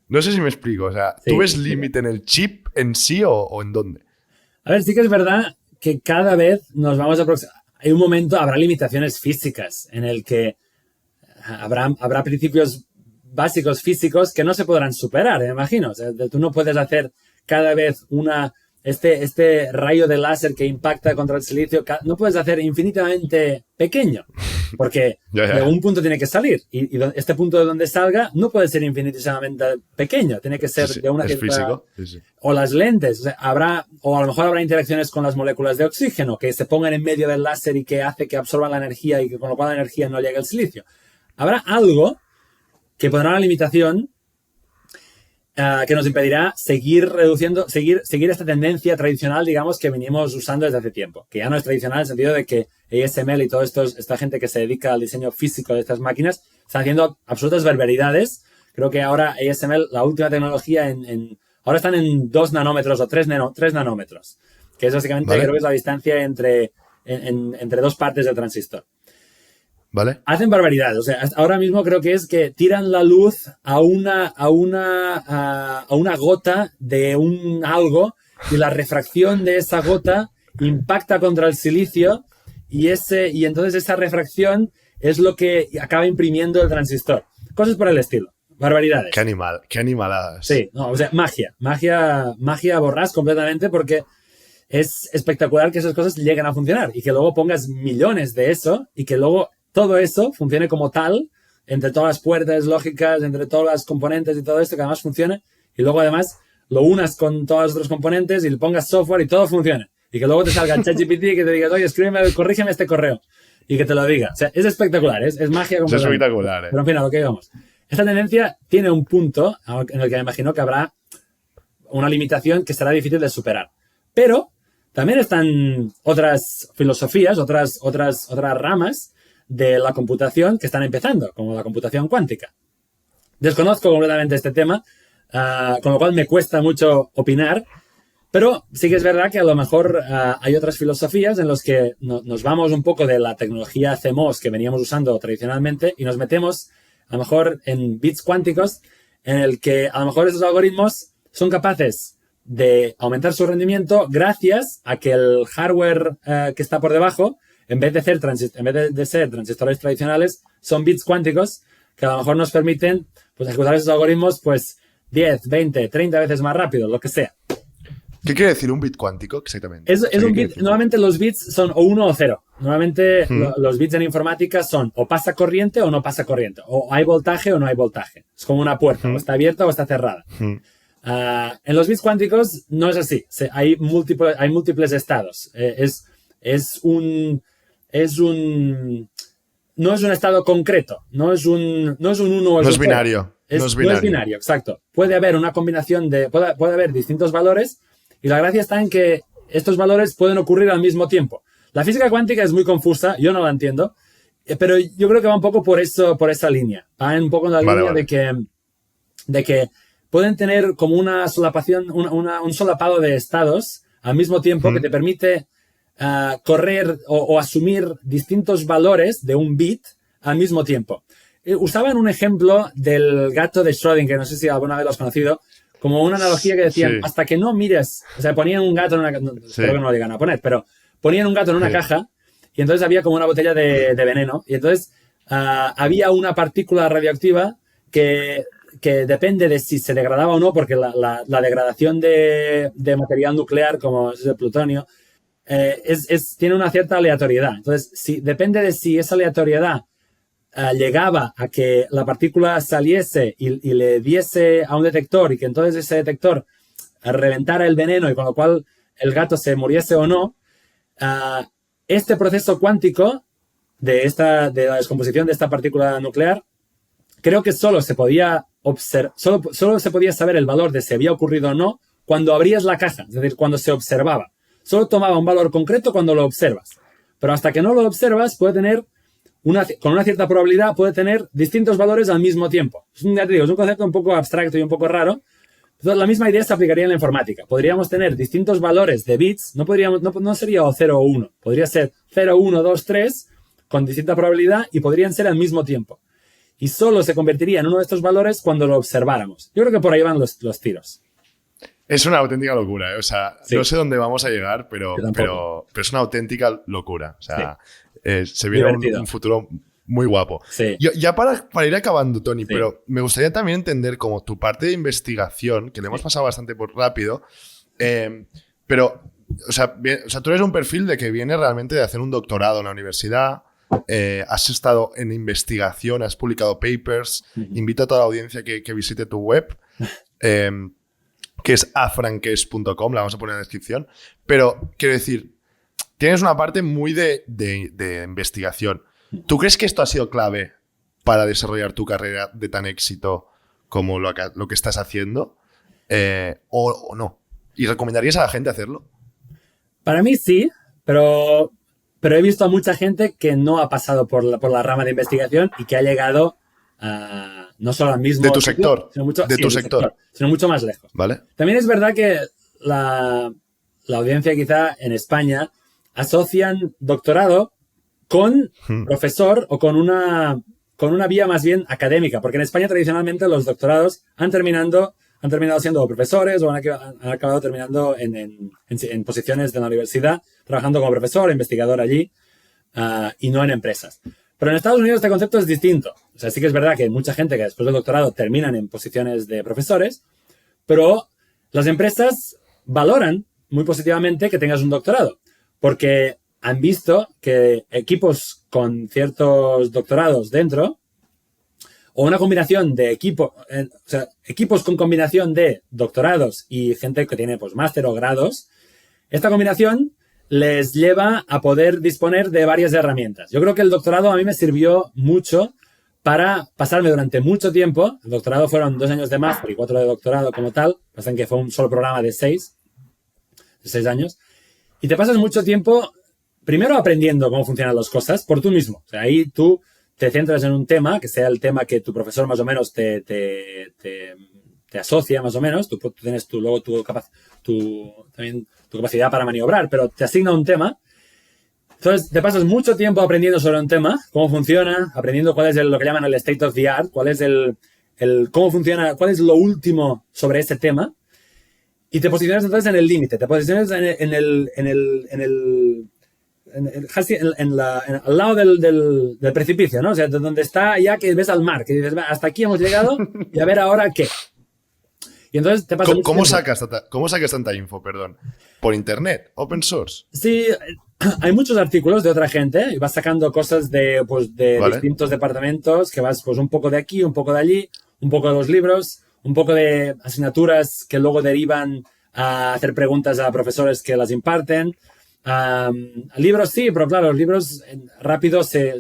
no sé si me explico. O sea, ¿tú ves límite en el chip en sí o en dónde? A ver, sí que es verdad que cada vez nos vamos a aproximar. Hay un momento, habrá limitaciones físicas en el que habrá principios básicos físicos que no se podrán superar, me imagino. O sea, tú no puedes hacer cada vez este rayo de láser que impacta contra el silicio, no puedes hacer infinitamente pequeño, porque de algún punto tiene que salir. Y este punto de donde salga no puede ser infinitamente pequeño, tiene que ser de una cierta... físico. O las lentes, o sea, o a lo mejor habrá interacciones con las moléculas de oxígeno que se pongan en medio del láser y que hace que absorban la energía y que con lo cual la energía no llegue al silicio. Habrá algo que pondrá una limitación que nos impedirá seguir reduciendo, seguir esta tendencia tradicional, digamos, que venimos usando desde hace tiempo. Que ya no es tradicional en el sentido de que ASML y todo esta gente que se dedica al diseño físico de estas máquinas están haciendo absolutas barbaridades. Creo que ahora ASML, la última tecnología ahora están en 2 nanómetros o 3 nanómetros, que es básicamente, creo que es la distancia entre dos partes del transistor. ¿Vale? Hacen barbaridades. O sea, ahora mismo creo que es que tiran la luz a una gota de algo y la refracción de esa gota impacta contra el silicio y entonces esa refracción es lo que acaba imprimiendo el transistor. Cosas por el estilo. Barbaridades. Qué animaladas. Sí, no, o sea, magia borrás completamente porque es espectacular que esas cosas lleguen a funcionar y que luego pongas millones de eso y que luego todo eso funcione como tal, entre todas las puertas lógicas, entre todas las componentes y todo esto, que además funcione, y luego además lo unas con todos los otros componentes y le pongas software y todo funcione. Y que luego te salga el ChatGPT y que te digas, oye, corrígeme este correo. Y que te lo diga. O sea, es espectacular, es magia completamente. Es espectacular, Pero en fin, a lo que íbamos. Esta tendencia tiene un punto en el que me imagino que habrá una limitación que será difícil de superar. Pero también están otras filosofías, otras ramas de la computación que están empezando, como la computación cuántica. Desconozco completamente este tema, con lo cual me cuesta mucho opinar, pero sí que es verdad que a lo mejor hay otras filosofías en las que nos vamos un poco de la tecnología CMOS que veníamos usando tradicionalmente y nos metemos a lo mejor en bits cuánticos en el que a lo mejor esos algoritmos son capaces de aumentar su rendimiento gracias a que el hardware que está por debajo, en vez de ser transistores tradicionales, son bits cuánticos que a lo mejor nos permiten pues, ejecutar esos algoritmos pues 10, 20, 30 veces más rápido, lo que sea. ¿Qué quiere decir un bit cuántico exactamente? Es un bit. Normalmente los bits son o 1 o 0. Normalmente los bits en informática son o pasa corriente o no pasa corriente. O hay voltaje o no hay voltaje. Es como una puerta, o está abierta o está cerrada. En los bits cuánticos no es así. Hay múltiples estados. No es un estado concreto. No es un 1 o es un 0. No es binario. No es binario, exacto. Puede haber una combinación puede haber distintos valores y la gracia está en que estos valores pueden ocurrir al mismo tiempo. La física cuántica es muy confusa, yo no la entiendo, pero yo creo que va un poco por esa línea. Va un poco en la línea de que pueden tener como una solapación, un solapado de estados al mismo tiempo que te permite correr o asumir distintos valores de un bit al mismo tiempo. Usaban un ejemplo del gato de Schrödinger, no sé si alguna vez lo has conocido, como una analogía que decían, hasta que no mires, o sea, ponían un gato en una caja, espero que no lo llegan a poner, pero ponían un gato en una caja y entonces había como una botella de veneno y entonces había una partícula radioactiva que depende de si se degradaba o no, porque la degradación de material nuclear, como es el plutonio, tiene una cierta aleatoriedad. Entonces, depende de si esa aleatoriedad llegaba a que la partícula saliese y le diese a un detector y que entonces ese detector reventara el veneno y con lo cual el gato se muriese o no, este proceso cuántico de la descomposición de esta partícula nuclear, creo que solo se podía saber el valor de si había ocurrido o no cuando abrías la caja, es decir, cuando se observaba. Solo tomaba un valor concreto cuando lo observas. Pero hasta que no lo observas puede tener con una cierta probabilidad puede tener distintos valores al mismo tiempo. Ya te digo, es un concepto un poco abstracto y un poco raro, Entonces, la misma idea se aplicaría en la informática. Podríamos tener distintos valores de bits, no sería 0 o 1, podría ser 0, 1, 2, 3, con distinta probabilidad y podrían ser al mismo tiempo. Y solo se convertiría en uno de estos valores cuando lo observáramos. Yo creo que por ahí van los tiros. Es una auténtica locura, ¿eh? O sea, Sí. no sé dónde vamos a llegar, pero es una auténtica locura. O sea, se viene un futuro muy guapo. Sí. Ya para ir acabando, Tony, Sí. pero me gustaría también entender como tu parte de investigación, que le hemos pasado bastante por rápido, pero, o sea, tú eres un perfil de que viene realmente de hacer un doctorado en la universidad, has estado en investigación, has publicado papers, invito a toda la audiencia que visite tu web, que es afranques.com, la vamos a poner en la descripción, pero quiero decir, tienes una parte muy de investigación. ¿Tú crees que esto ha sido clave para desarrollar tu carrera de tan éxito como lo que estás haciendo? ¿O no? ¿Y recomendarías a la gente hacerlo? Para mí sí, pero he visto a mucha gente que no ha pasado por la rama de investigación y que ha llegado a, no solo al mismo... De tu sector. Sino mucho más lejos. ¿Vale? También es verdad que la audiencia quizá en España asocian doctorado con profesor o con una vía más bien académica, porque en España tradicionalmente los doctorados han terminado siendo profesores o han acabado terminando en posiciones de la universidad, trabajando como profesor, investigador allí, y no en empresas. Pero en Estados Unidos este concepto es distinto. O sea, sí que es verdad que hay mucha gente que después del doctorado terminan en posiciones de profesores, pero las empresas valoran muy positivamente que tengas un doctorado, porque han visto que equipos con ciertos doctorados dentro, o una combinación de equipos con combinación de doctorados y gente que tiene pues máster o grados, esta combinación les lleva a poder disponer de varias herramientas. Yo creo que el doctorado a mí me sirvió mucho para pasarme durante mucho tiempo. El doctorado fueron 2 años de máster y 4 de doctorado como tal, pasa que fue un solo programa de 6 años. Y te pasas mucho tiempo, primero aprendiendo cómo funcionan las cosas por tú mismo. O sea, ahí tú te centras en un tema, que sea el tema que tu profesor más o menos te asocia más o menos. Tú tienes luego tu capacidad para maniobrar, pero te asigna un tema. Entonces, te pasas mucho tiempo aprendiendo sobre un tema, cómo funciona, aprendiendo cuál es lo que llaman el state of the art, cuál es cómo funciona, cuál es lo último sobre ese tema. Y te posicionas entonces en el límite, te posicionas al lado del precipicio, ¿no? O sea, donde está ya que ves al mar, que dices, hasta aquí hemos llegado y a ver ahora qué. Y entonces te pasa ¿Cómo sacas tanta info, perdón? ¿Por internet? ¿Open source? Sí, hay muchos artículos de otra gente y vas sacando cosas de Vale. distintos departamentos, que vas pues un poco de aquí, un poco de allí, un poco de los libros, un poco de asignaturas que luego derivan a hacer preguntas a profesores que las imparten. Libros sí, pero claro, los libros rápido se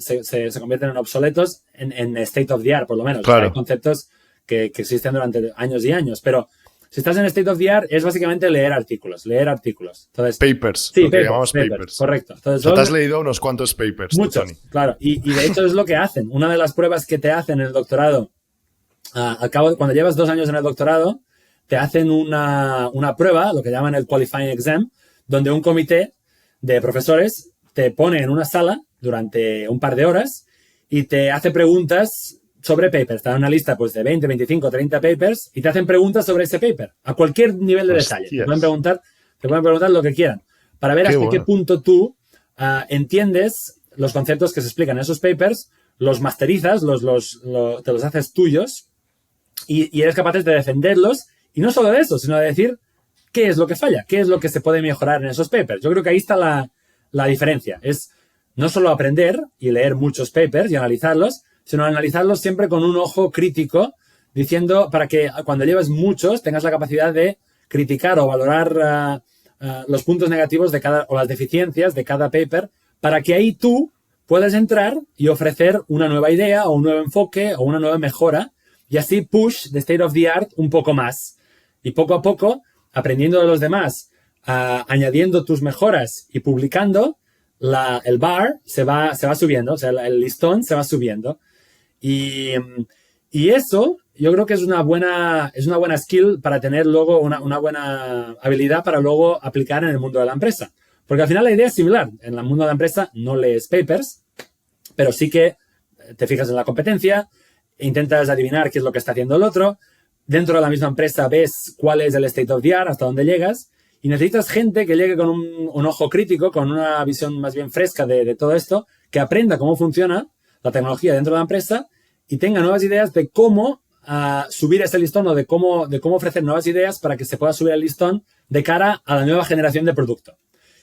convierten en obsoletos en state of the art, por lo menos. Claro. Hay conceptos que existen durante años y años, pero si estás en state of the art es básicamente leer artículos. Entonces, Papers, sí, lo que llamamos papers. Correcto. Entonces, O sea, te has leído unos cuantos papers, muchos, tú, Tony. claro. Y de hecho es lo que hacen. Una de las pruebas que te hacen en el doctorado, al cabo, cuando llevas 2 años en el doctorado, te hacen una prueba, lo que llaman el qualifying exam, donde un comité de profesores te pone en una sala durante un par de horas y te hace preguntas sobre papers. Te dan una lista pues, de 20, 25, 30 papers y te hacen preguntas sobre ese paper, a cualquier nivel de detalle. Te pueden preguntar lo que quieran para ver hasta qué punto tú entiendes los conceptos que se explican en esos papers, los masterizas, te los haces tuyos y eres capaz de defenderlos. Y no solo de eso, sino de decir qué es lo que falla, qué es lo que se puede mejorar en esos papers. Yo creo que ahí está la diferencia. Es no solo aprender y leer muchos papers y analizarlos, sino analizarlos siempre con un ojo crítico, diciendo para que cuando lleves muchos tengas la capacidad de criticar o valorar los puntos negativos o las deficiencias de cada paper, para que ahí tú puedas entrar y ofrecer una nueva idea o un nuevo enfoque o una nueva mejora y así push the state of the art un poco más. Y poco a poco, aprendiendo de los demás, añadiendo tus mejoras y publicando, el bar se va subiendo, o sea, el listón se va subiendo. Y eso yo creo que es una buena skill para tener luego una buena habilidad para luego aplicar en el mundo de la empresa. Porque al final la idea es similar. En el mundo de la empresa no lees papers, pero sí que te fijas en la competencia, intentas adivinar qué es lo que está haciendo el otro. Dentro de la misma empresa ves cuál es el state of the art, hasta dónde llegas. Y necesitas gente que llegue con un ojo crítico, con una visión más bien fresca de todo esto, que aprenda cómo funciona la tecnología dentro de la empresa y tenga nuevas ideas de cómo subir ese listón o de cómo ofrecer nuevas ideas para que se pueda subir el listón de cara a la nueva generación de producto.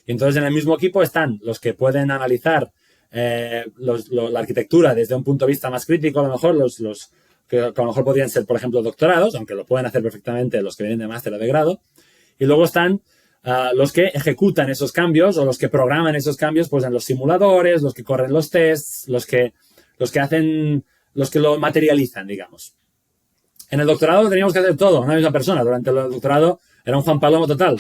Y entonces en el mismo equipo están los que pueden analizar la arquitectura desde un punto de vista más crítico, a lo mejor los que a lo mejor podrían ser, por ejemplo, doctorados, aunque lo pueden hacer perfectamente los que vienen de máster o de grado. Y luego están los que ejecutan esos cambios o los que programan esos cambios pues en los simuladores, los que corren los tests, los que lo materializan, digamos. En el doctorado teníamos que hacer todo, una misma persona. Durante el doctorado era un Juan Palomo total.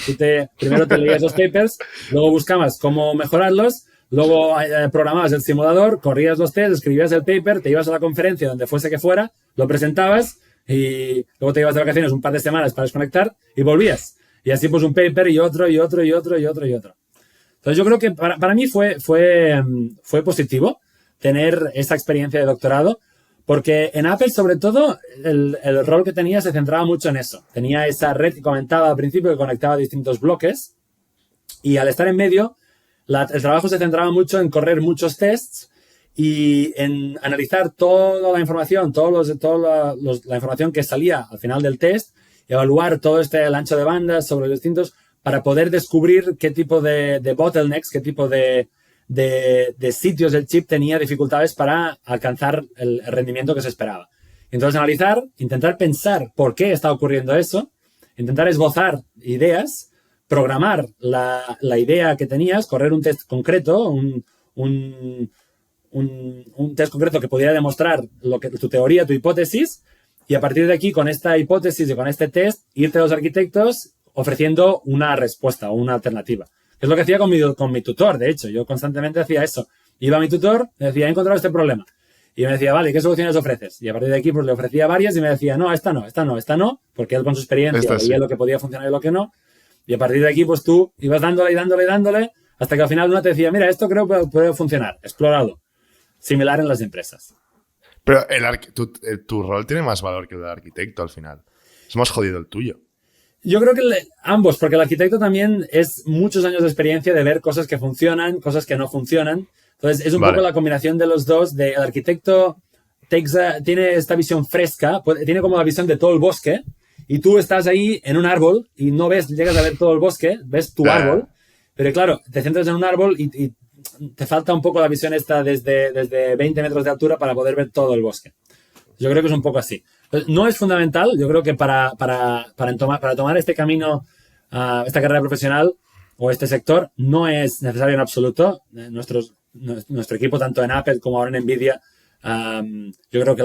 Primero te leías los papers, luego buscabas cómo mejorarlos, luego programabas el simulador, corrías los tests, escribías el paper, te ibas a la conferencia donde fuese que fuera, lo presentabas y luego te ibas de vacaciones un par de semanas para desconectar y volvías. Y así pues un paper y otro. Entonces yo creo que para mí fue positivo tener esa experiencia de doctorado, porque en Apple, sobre todo, el rol que tenía se centraba mucho en eso. Tenía esa red que comentaba al principio que conectaba distintos bloques y al estar en medio, el trabajo se centraba mucho en correr muchos tests y en analizar toda la información, la información que salía al final del test, evaluar todo el ancho de bandas sobre los distintos para poder descubrir qué tipo de bottlenecks, qué tipo de sitios del chip tenía dificultades para alcanzar el rendimiento que se esperaba. Entonces analizar, intentar pensar por qué está ocurriendo eso, intentar esbozar ideas, programar la idea que tenías, correr un test concreto, un test concreto que pudiera demostrar tu teoría, tu hipótesis, y a partir de aquí, con esta hipótesis y con este test, irte a los arquitectos ofreciendo una respuesta o una alternativa. Es lo que hacía con mi tutor, de hecho. Yo constantemente hacía eso. Iba a mi tutor, me decía, he encontrado este problema. Y me decía, vale, ¿qué soluciones ofreces? Y a partir de aquí, pues le ofrecía varias y me decía, no, esta no, porque él con su experiencia veía lo que podía funcionar y lo que no. Y a partir de aquí, pues tú ibas dándole, hasta que al final uno te decía, mira, esto creo que puede funcionar, explóralo. Similar en las empresas. Pero tu rol tiene más valor que el del arquitecto al final. Es más jodido el tuyo. Yo creo que ambos, porque el arquitecto también es muchos años de experiencia de ver cosas que funcionan, cosas que no funcionan. Entonces, es un poco la combinación de los dos. El arquitecto tiene esta visión fresca, tiene como la visión de todo el bosque, y tú estás ahí en un árbol y no llegas a ver todo el bosque, ves tu árbol, pero claro, te centras en un árbol y te falta un poco la visión esta desde 20 metros de altura para poder ver todo el bosque. Yo creo que es un poco así. No es fundamental, yo creo que para tomar este camino, esta carrera profesional o este sector, no es necesario en absoluto. Nuestro equipo, tanto en Apple como ahora en Nvidia, yo creo que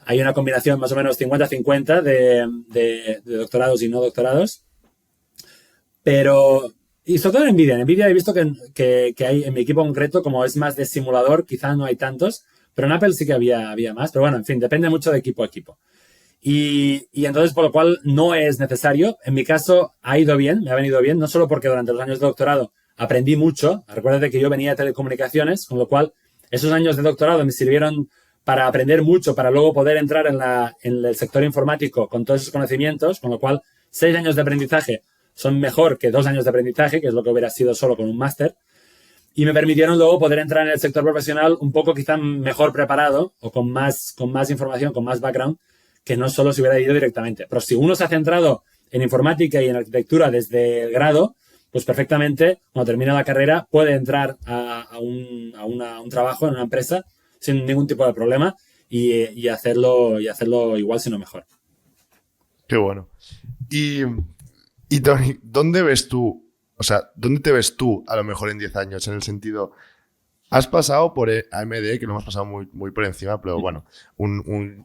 hay una combinación más o menos 50-50 de doctorados y no doctorados. Y sobre todo en Nvidia. En Nvidia he visto que hay en mi equipo concreto, como es más de simulador, quizás no hay tantos. Pero en Apple sí que había más. Pero bueno, en fin, depende mucho de equipo a equipo. Y entonces, por lo cual, no es necesario. En mi caso, me ha venido bien, no solo porque durante los años de doctorado aprendí mucho. Recuérdate que yo venía de telecomunicaciones, con lo cual esos años de doctorado me sirvieron para aprender mucho, para luego poder entrar en el sector informático con todos esos conocimientos, con lo cual 6 años de aprendizaje son mejor que 2 años de aprendizaje, que es lo que hubiera sido solo con un máster. Y me permitieron luego poder entrar en el sector profesional un poco quizá mejor preparado o con más información, con más background, que no solo se hubiera ido directamente. Pero si uno se ha centrado en informática y en arquitectura desde el grado, pues perfectamente, cuando termina la carrera, puede entrar a un trabajo en una empresa sin ningún tipo de problema y hacerlo igual, si no mejor. Qué bueno. Y Tony, ¿dónde ves tú? O sea, ¿dónde te ves tú a lo mejor en 10 años? En el sentido, has pasado por AMD, que lo hemos pasado muy, muy por encima, pero bueno,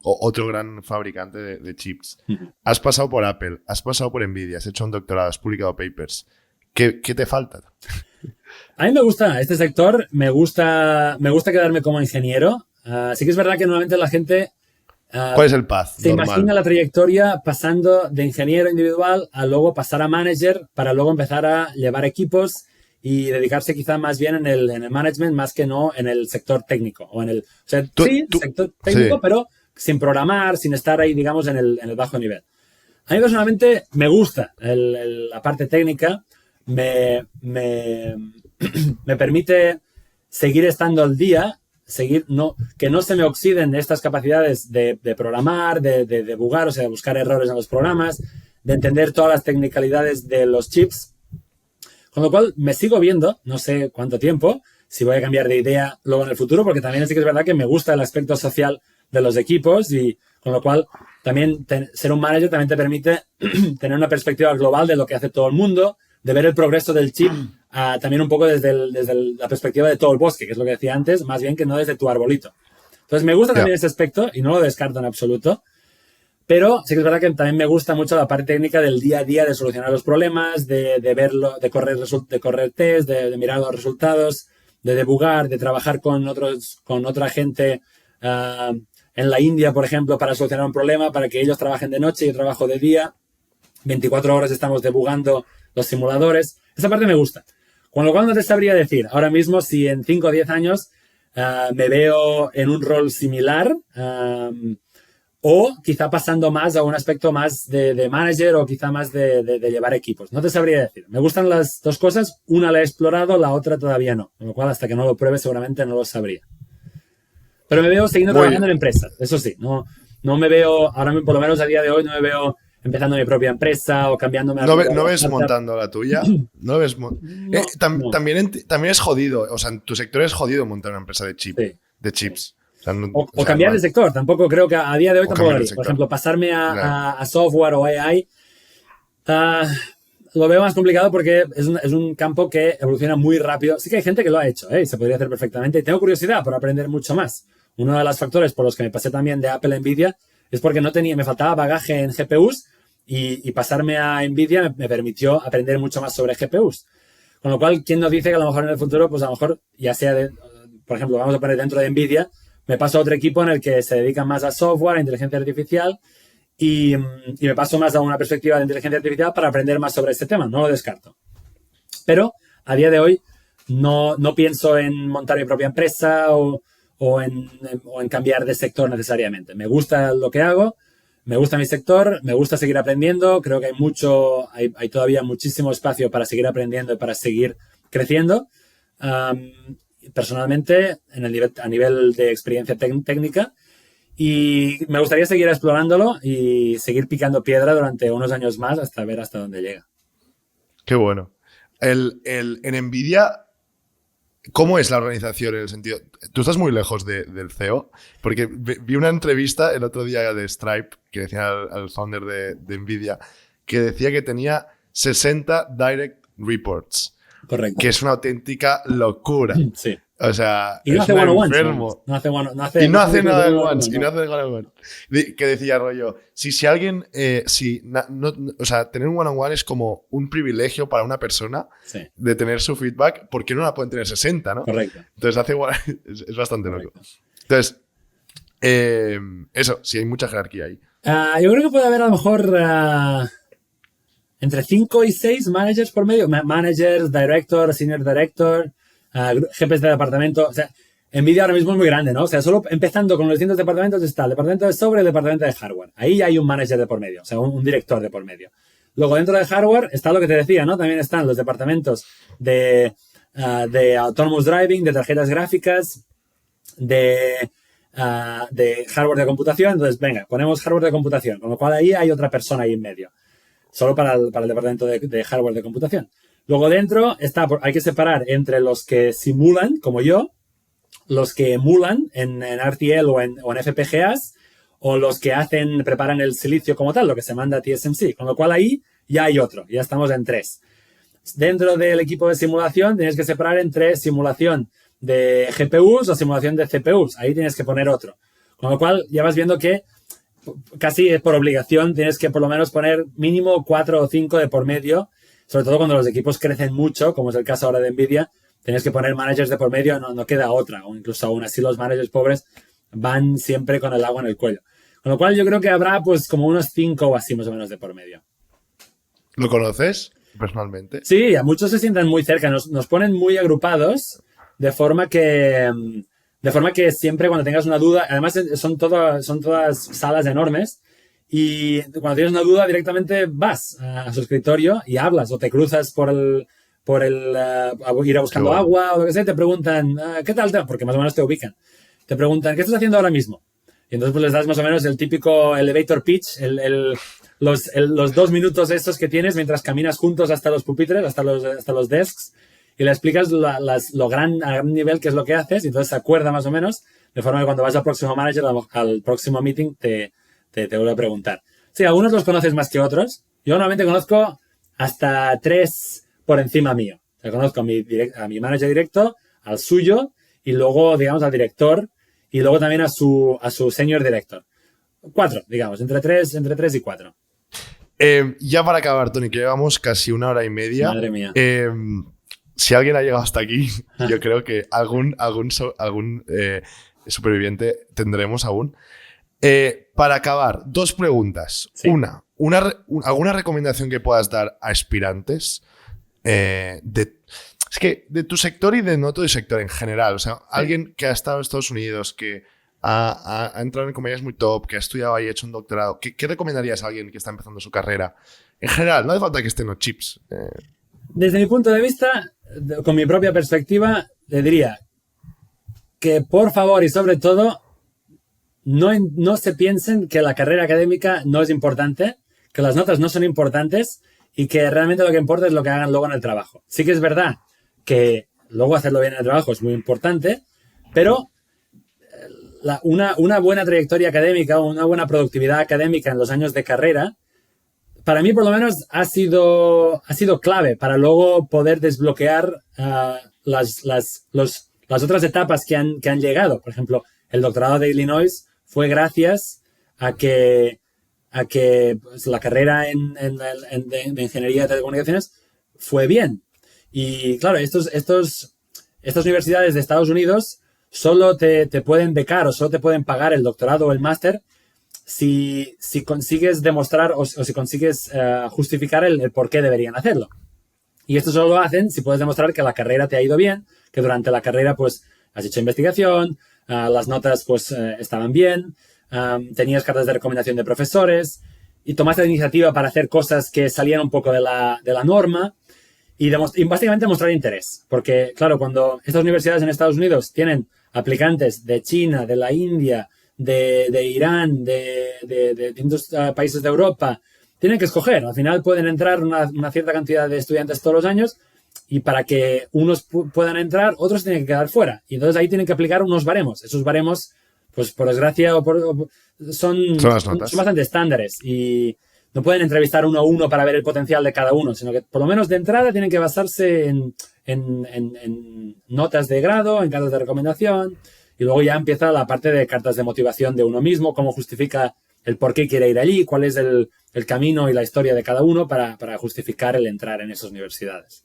otro gran fabricante de chips. Has pasado por Apple, has pasado por Nvidia, has hecho un doctorado, has publicado papers. ¿Qué te falta? A mí me gusta este sector, me gusta quedarme como ingeniero. Sí que es verdad que normalmente la gente ¿Cuál es el path Se normal? imagina la trayectoria pasando de ingeniero individual a luego pasar a manager para luego empezar a llevar equipos y dedicarse quizá más bien en el management más que no en el sector técnico. O en el, o sea, sector técnico, sí, pero sin programar, sin estar ahí, digamos, en el bajo nivel. A mí personalmente me gusta la parte técnica, me permite seguir estando al día, que no se me oxiden estas capacidades de programar, de debugar, o sea, de buscar errores en los programas, de entender todas las tecnicalidades de los chips. Con lo cual me sigo viendo, no sé cuánto tiempo, si voy a cambiar de idea luego en el futuro, porque también sí que es verdad que me gusta el aspecto social de los equipos y con lo cual también ser un manager también te permite tener una perspectiva global de lo que hace todo el mundo, de ver el progreso del chip también un poco desde la perspectiva de todo el bosque, que es lo que decía antes, más bien que no desde tu arbolito. Entonces me gusta también ese aspecto y no lo descarto en absoluto, pero sí que es verdad que también me gusta mucho la parte técnica del día a día, de solucionar los problemas, de verlo, de correr test, de mirar los resultados, de debugar, de trabajar con otra gente en la India, por ejemplo, para solucionar un problema, para que ellos trabajen de noche y yo trabajo de día. 24 horas estamos debugando los simuladores. Esa parte me gusta. Con lo cual no te sabría decir ahora mismo si en 5 o 10 años me veo en un rol similar o quizá pasando más a un aspecto más de manager o quizá más de llevar equipos. No te sabría decir. Me gustan las dos cosas. Una la he explorado, la otra todavía no. Con lo cual hasta que no lo pruebe seguramente no lo sabría. Pero me veo siguiendo trabajando en empresas, eso sí. No me veo, ahora por lo menos a día de hoy, no me veo empezando mi propia empresa o cambiándome a... ¿No ves montando la tuya? ¿No ves no. También es jodido, o sea, en tu sector es jodido montar una empresa de chips. O sea, o cambiar de sector, tampoco creo que a día de hoy tampoco lo haría. Por ejemplo, pasarme a software o AI, lo veo más complicado porque es un campo que evoluciona muy rápido. Sí que hay gente que lo ha hecho, y se podría hacer perfectamente. Y tengo curiosidad por aprender mucho más. Uno de los factores por los que me pasé también de Apple a Nvidia es porque me faltaba bagaje en GPUs y pasarme a Nvidia me permitió aprender mucho más sobre GPUs. Con lo cual, ¿quién nos dice que a lo mejor en el futuro, pues a lo mejor, ya sea, por ejemplo, vamos a poner dentro de Nvidia, me paso a otro equipo en el que se dedica más a software, a inteligencia artificial y me paso más a una perspectiva de inteligencia artificial para aprender más sobre este tema. No lo descarto. Pero a día de hoy no pienso en montar mi propia empresa o en cambiar de sector necesariamente. Me gusta lo que hago, me gusta mi sector, me gusta seguir aprendiendo. Creo que hay todavía muchísimo espacio para seguir aprendiendo y para seguir creciendo. Personalmente, a nivel de experiencia técnica. Y me gustaría seguir explorándolo y seguir picando piedra durante unos años más hasta ver hasta dónde llega. Qué bueno. En Nvidia, ¿cómo es la organización en el sentido? Tú estás muy lejos del CEO, porque vi una entrevista el otro día de Stripe que decía al founder de Nvidia que decía que tenía 60 direct reports. Correcto. Que es una auténtica locura. Sí. O sea, y no hace enfermo. No hace nada de ones. Que decía rollo, si alguien, o sea, tener un one-on-one es como un privilegio para una persona de tener su feedback, porque no la pueden tener 60, ¿no? Correcto. Entonces es bastante loco. Entonces, eso, sí hay mucha jerarquía ahí. Yo creo que puede haber a lo mejor entre 5 y 6 managers por medio. Managers, director, senior director, jefes de departamento. O sea, Nvidia ahora mismo es muy grande, ¿no? O sea, solo empezando con los distintos departamentos está el departamento de software y el departamento de hardware. Ahí hay un manager de por medio, o sea, un director de por medio. Luego, dentro de hardware está lo que te decía, ¿no? También están los departamentos de autonomous driving, de tarjetas gráficas, de hardware de computación. Entonces, venga, ponemos hardware de computación, con lo cual ahí hay otra persona ahí en medio. Solo para el departamento de hardware de computación. Luego dentro hay que separar entre los que simulan, como yo, los que emulan en RTL o en FPGAs, o los que preparan el silicio como tal, lo que se manda a TSMC. Con lo cual ahí ya hay otro, ya estamos en 3. Dentro del equipo de simulación tienes que separar entre simulación de GPUs o simulación de CPUs. Ahí tienes que poner otro. Con lo cual ya vas viendo que casi por obligación tienes que por lo menos poner mínimo 4 o 5 de por medio, sobre todo cuando los equipos crecen mucho, como es el caso ahora de Nvidia, tienes que poner managers de por medio, no queda otra, o incluso aún así los managers pobres van siempre con el agua en el cuello. Con lo cual yo creo que habrá pues como unos 5 o así más o menos de por medio. ¿Lo conoces personalmente? Sí, a muchos se sientan muy cerca, nos ponen muy agrupados de forma que siempre cuando tengas una duda, además son todas salas enormes y cuando tienes una duda directamente vas a su escritorio y hablas o te cruzas por el ir a buscando agua o lo que sea, te preguntan ¿qué tal? Porque más o menos te ubican. Te preguntan ¿qué estás haciendo ahora mismo? Y entonces pues les das más o menos el típico elevator pitch, los 2 minutos estos que tienes mientras caminas juntos hasta los pupitres, hasta los desks, y le explicas a gran nivel qué es lo que haces, y entonces se acuerda más o menos, de forma que cuando vas al próximo manager, al próximo meeting, te vuelve a preguntar. Sí, algunos los conoces más que otros. Yo normalmente conozco hasta 3 por encima mío. O sea, conozco a mi manager directo, al suyo, y luego, digamos, al director, y luego también a su senior director. 4, digamos, entre 3 y 4. Ya para acabar, Tony, que llevamos casi 1 hora y media. Madre mía. Si alguien ha llegado hasta aquí, yo creo que algún superviviente tendremos aún. Para acabar, 2 preguntas. Sí. ¿Alguna recomendación que puedas dar a aspirantes de tu sector y de no tu sector en general? O sea, sí. Alguien que ha estado en Estados Unidos, que ha entrado en compañías muy top, que ha estudiado ahí, hecho un doctorado. ¿Qué recomendarías a alguien que está empezando su carrera? En general, no hace falta que estén los chips. Desde mi punto de vista, con mi propia perspectiva, le diría que por favor y sobre todo no se piensen que la carrera académica no es importante, que las notas no son importantes y que realmente lo que importa es lo que hagan luego en el trabajo. Sí que es verdad que luego hacerlo bien en el trabajo es muy importante, pero una buena trayectoria académica o una buena productividad académica en los años de carrera, para mí por lo menos ha sido clave para luego poder desbloquear las otras etapas que han llegado. Por ejemplo, el doctorado de Illinois fue gracias a que pues, la carrera de ingeniería de telecomunicaciones fue bien. Y claro, estas universidades de Estados Unidos solo te pueden becar o solo te pueden pagar el doctorado o el máster si consigues demostrar o si consigues justificar el por qué deberían hacerlo. Y esto solo lo hacen si puedes demostrar que la carrera te ha ido bien, que durante la carrera pues has hecho investigación, las notas pues estaban bien, tenías cartas de recomendación de profesores y tomaste la iniciativa para hacer cosas que salían un poco de la norma y básicamente mostrar interés. Porque, claro, cuando estas universidades en Estados Unidos tienen aplicantes de China, de la India, de Irán, de distintos países de Europa, tienen que escoger. Al final pueden entrar una cierta cantidad de estudiantes todos los años y para que unos puedan entrar, otros tienen que quedar fuera. Y entonces ahí tienen que aplicar unos baremos. Esos baremos, pues por desgracia, son bastante estándares y no pueden entrevistar uno a uno para ver el potencial de cada uno, sino que por lo menos de entrada tienen que basarse en notas de grado, en cartas de recomendación, y luego ya empieza la parte de cartas de motivación de uno mismo, cómo justifica el por qué quiere ir allí, cuál es el camino y la historia de cada uno para justificar el entrar en esas universidades.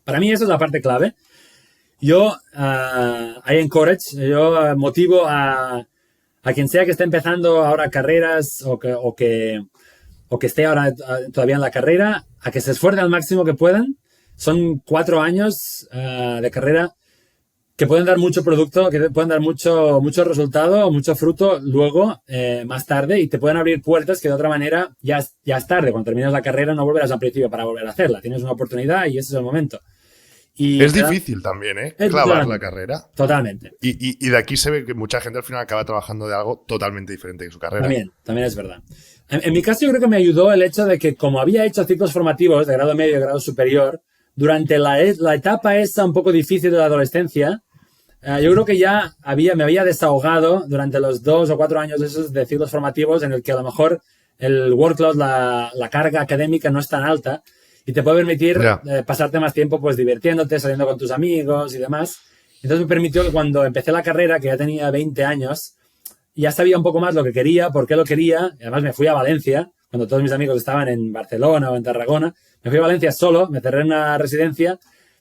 Para mí eso es la parte clave. Yo motivo a quien sea que esté empezando ahora carreras o que esté ahora todavía en la carrera, a que se esfuercen al máximo que puedan. Son 4 años de carrera que pueden dar mucho producto, que pueden dar mucho resultado, mucho fruto luego, más tarde, y te pueden abrir puertas que de otra manera ya es tarde. Cuando terminas la carrera no volverás al principio para volver a hacerla. Tienes una oportunidad y ese es el momento. Y es difícil también, clavar la carrera. Totalmente. Y de aquí se ve que mucha gente al final acaba trabajando de algo totalmente diferente de su carrera. También es verdad. En mi caso yo creo que me ayudó el hecho de que como había hecho ciclos formativos de grado medio y grado superior, durante la etapa esa un poco difícil de la adolescencia, yo creo que ya me había desahogado durante los 2 o 4 años esos de ciclos formativos en el que a lo mejor el workload, la carga académica no es tan alta y te puede permitir pasarte más tiempo pues divirtiéndote, saliendo con tus amigos y demás. Entonces me permitió que cuando empecé la carrera, que ya tenía 20 años, ya sabía un poco más lo que quería, por qué lo quería. Y además me fui a Valencia, cuando todos mis amigos estaban en Barcelona o en Tarragona. Me fui a Valencia solo, me cerré en una residencia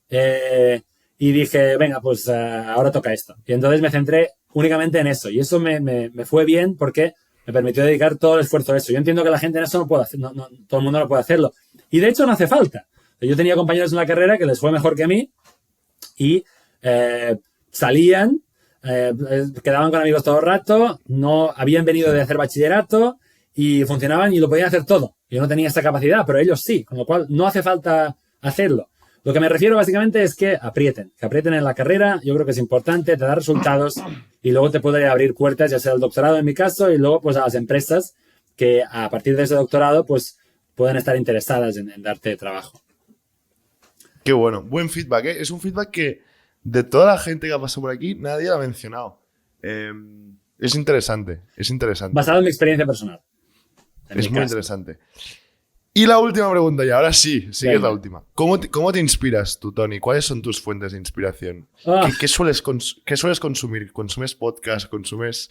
y dije, venga, pues ahora toca esto. Y entonces me centré únicamente en eso. Y eso me fue bien porque me permitió dedicar todo el esfuerzo a eso. Yo entiendo que la gente en eso no puede hacer, todo el mundo no puede hacerlo. Y de hecho no hace falta. Yo tenía compañeros en la carrera que les fue mejor que a mí y salían, quedaban con amigos todo el rato, no habían venido de hacer bachillerato y funcionaban y lo podían hacer todo. Yo no tenía esa capacidad, pero ellos sí, con lo cual no hace falta hacerlo. Lo que me refiero básicamente es que aprieten en la carrera. Yo creo que es importante, te da resultados y luego te puede abrir puertas, ya sea el doctorado en mi caso y luego pues a las empresas que a partir de ese doctorado pues pueden estar interesadas en darte trabajo. Qué bueno, buen feedback, ¿eh? Es un feedback que de toda la gente que ha pasado por aquí nadie lo ha mencionado. Es interesante. Basado en mi experiencia personal. Es muy interesante. Y la última pregunta ya, ahora sí que es la última. ¿Cómo te inspiras tú, Toni? ¿Cuáles son tus fuentes de inspiración? ¿Qué sueles consumir? ¿Consumes podcast? ¿Consumes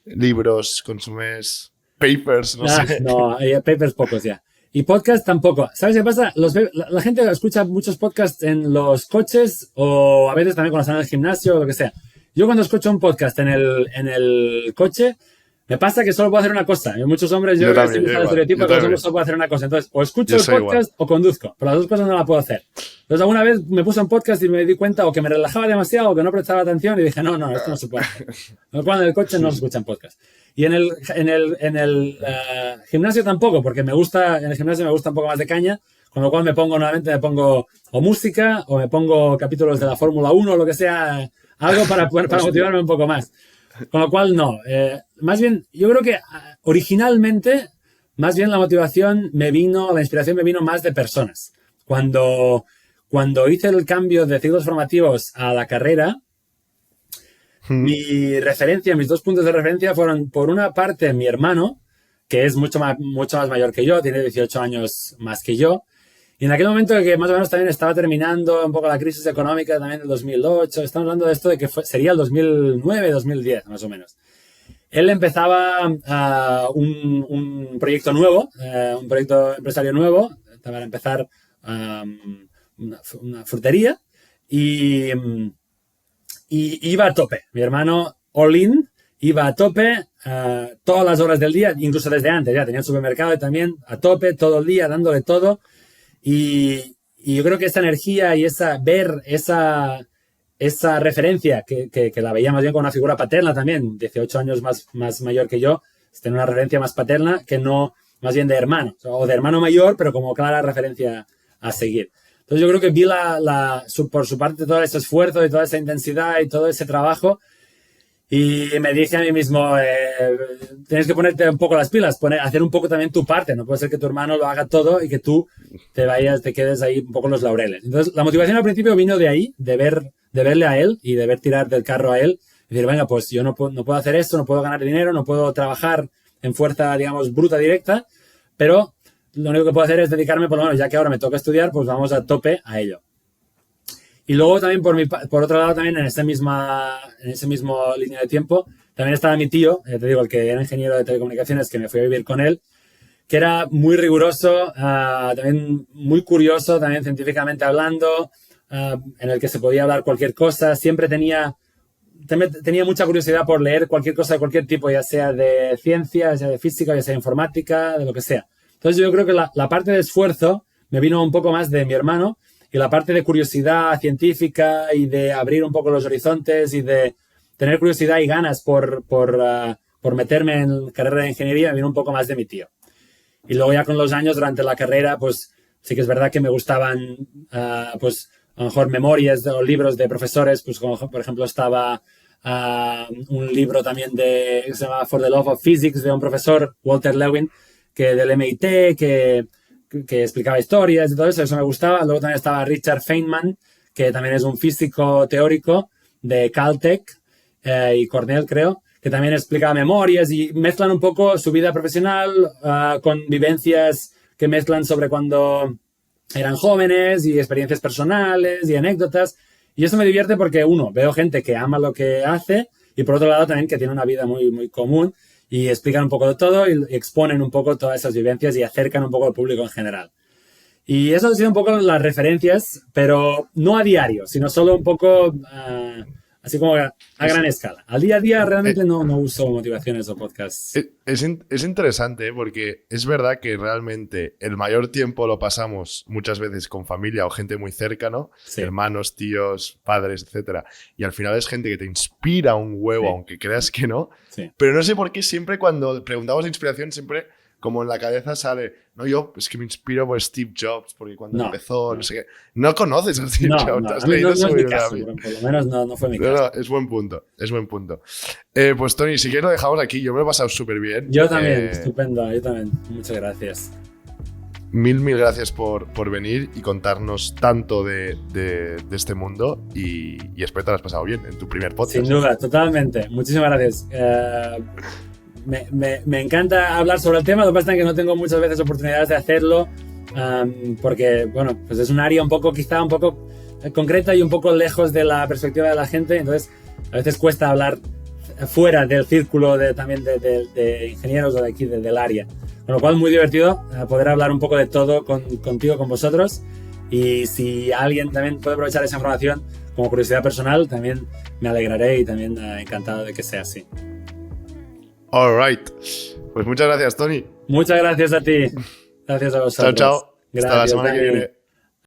libros? ¿Consumes papers? No sé. No, papers pocos ya. Y podcast tampoco. ¿Sabes qué pasa? La gente escucha muchos podcasts en los coches o a veces también cuando están en el gimnasio o lo que sea. Yo cuando escucho un podcast en el coche, me pasa que solo puedo hacer una cosa. Hay muchos hombres, yo creo que estoy el estereotipo que los hombres solo puedo hacer una cosa. Entonces, o escucho el podcast o conduzco. Pero las dos cosas no las puedo hacer. Entonces, alguna vez me puse un podcast y me di cuenta o que me relajaba demasiado o que no prestaba atención y dije, no, esto no se puede hacer. Cuando en el coche no se escuchan podcast. Y en el gimnasio tampoco, porque en el gimnasio me gusta un poco más de caña, con lo cual me pongo o música o me pongo capítulos de la Fórmula 1 o lo que sea, algo para motivarme un poco más. Con lo cual, no. Más bien, yo creo que originalmente, más bien la inspiración me vino más de personas. Cuando hice el cambio de ciclos formativos a la carrera, mis dos puntos de referencia fueron, por una parte, mi hermano, que es mucho más mayor que yo, tiene 18 años más que yo. Y en aquel momento que más o menos también estaba terminando un poco la crisis económica también del 2008, estamos hablando de esto de que sería el 2009, 2010 más o menos. Él empezaba un proyecto nuevo, un proyecto empresario nuevo, para empezar una frutería y iba a tope. Mi hermano, all in, iba a tope todas las horas del día, incluso desde antes, ya tenía el supermercado y también a tope todo el día, dándole todo. Y yo creo que esa energía y esa referencia que la veía más bien con una figura paterna también, 18 años más mayor que yo, tiene una referencia más paterna que no más bien de hermano, o de hermano mayor, pero como clara referencia a seguir. Entonces yo creo que vi por su parte todo ese esfuerzo y toda esa intensidad y todo ese trabajo y me dije a mí mismo, tienes que ponerte un poco las pilas, hacer un poco también tu parte, no puede ser que tu hermano lo haga todo y que tú te quedes ahí un poco en los laureles. Entonces la motivación al principio vino de ahí, de verle a él y de ver tirar del carro a él y decir, venga, pues yo no puedo hacer esto, no puedo ganar dinero, no puedo trabajar en fuerza, digamos, bruta, directa, pero lo único que puedo hacer es dedicarme, por lo menos ya que ahora me toca estudiar, pues vamos a tope a ello. Y luego también por otro lado también en ese mismo línea de tiempo también estaba mi tío, te digo, el que era ingeniero de telecomunicaciones, que me fui a vivir con él, que era muy riguroso, también muy curioso, también científicamente hablando, en el que se podía hablar cualquier cosa, siempre tenía mucha curiosidad por leer cualquier cosa de cualquier tipo, ya sea de ciencia, ya sea de física, ya sea de informática, de lo que sea. Entonces yo creo que la parte de esfuerzo me vino un poco más de mi hermano y la parte de curiosidad científica y de abrir un poco los horizontes y de tener curiosidad y ganas por meterme en carrera de ingeniería me vino un poco más de mi tío. Y luego ya con los años durante la carrera, pues sí que es verdad que me gustaban, pues a lo mejor memorias o libros de profesores, pues como por ejemplo estaba un libro también que se llama For the Love of Physics de un profesor, Walter Lewin, que del MIT, que explicaba historias y todo eso me gustaba. Luego también estaba Richard Feynman, que también es un físico teórico de Caltech y Cornell, creo, que también explica memorias y mezclan un poco su vida profesional con vivencias que mezclan sobre cuando eran jóvenes y experiencias personales y anécdotas. Y eso me divierte porque, uno, veo gente que ama lo que hace y por otro lado también que tiene una vida muy, muy común y explican un poco de todo y exponen un poco todas esas vivencias y acercan un poco al público en general. Y eso han sido un poco las referencias, pero no a diario, sino solo un poco así como a gran escala. Al día a día realmente no uso motivaciones o podcasts. Es interesante, porque es verdad que realmente el mayor tiempo lo pasamos muchas veces con familia o gente muy cerca, ¿no? Sí. Hermanos, tíos, padres, etcétera. Y al final es gente que te inspira un huevo, Sí. aunque creas que no. Sí. Pero no sé por qué siempre cuando preguntamos de inspiración, siempre como en la cabeza sale, no, yo es que me inspiro por Steve Jobs, porque cuando empezó, no sé qué. No conoces a Steve Jobs, no, has a mí leído no su es mi caso, biografía. por lo menos no fue mi caso. No, es buen punto, es buen punto. Pues Tony, si quieres lo dejamos aquí, yo me lo he pasado súper bien. Yo también, estupendo, yo también. Muchas gracias. Mil gracias por venir y contarnos tanto de este mundo y espero que te lo has pasado bien en tu primer podcast. Sin duda, totalmente. Muchísimas gracias. Me encanta hablar sobre el tema, lo que pasa es que no tengo muchas veces oportunidades de hacerlo porque, bueno, pues es un área un poco concreta y un poco lejos de la perspectiva de la gente, entonces a veces cuesta hablar fuera del círculo también de ingenieros o de aquí, del área. Con lo cual, muy divertido poder hablar un poco de todo contigo, con vosotros. Y si alguien también puede aprovechar esa información como curiosidad personal, también me alegraré y también encantado de que sea así. All right. Pues muchas gracias, Tony. Muchas gracias a ti. Gracias a vosotros. Chao, chao. Gracias, Hasta la semana que Dani. viene.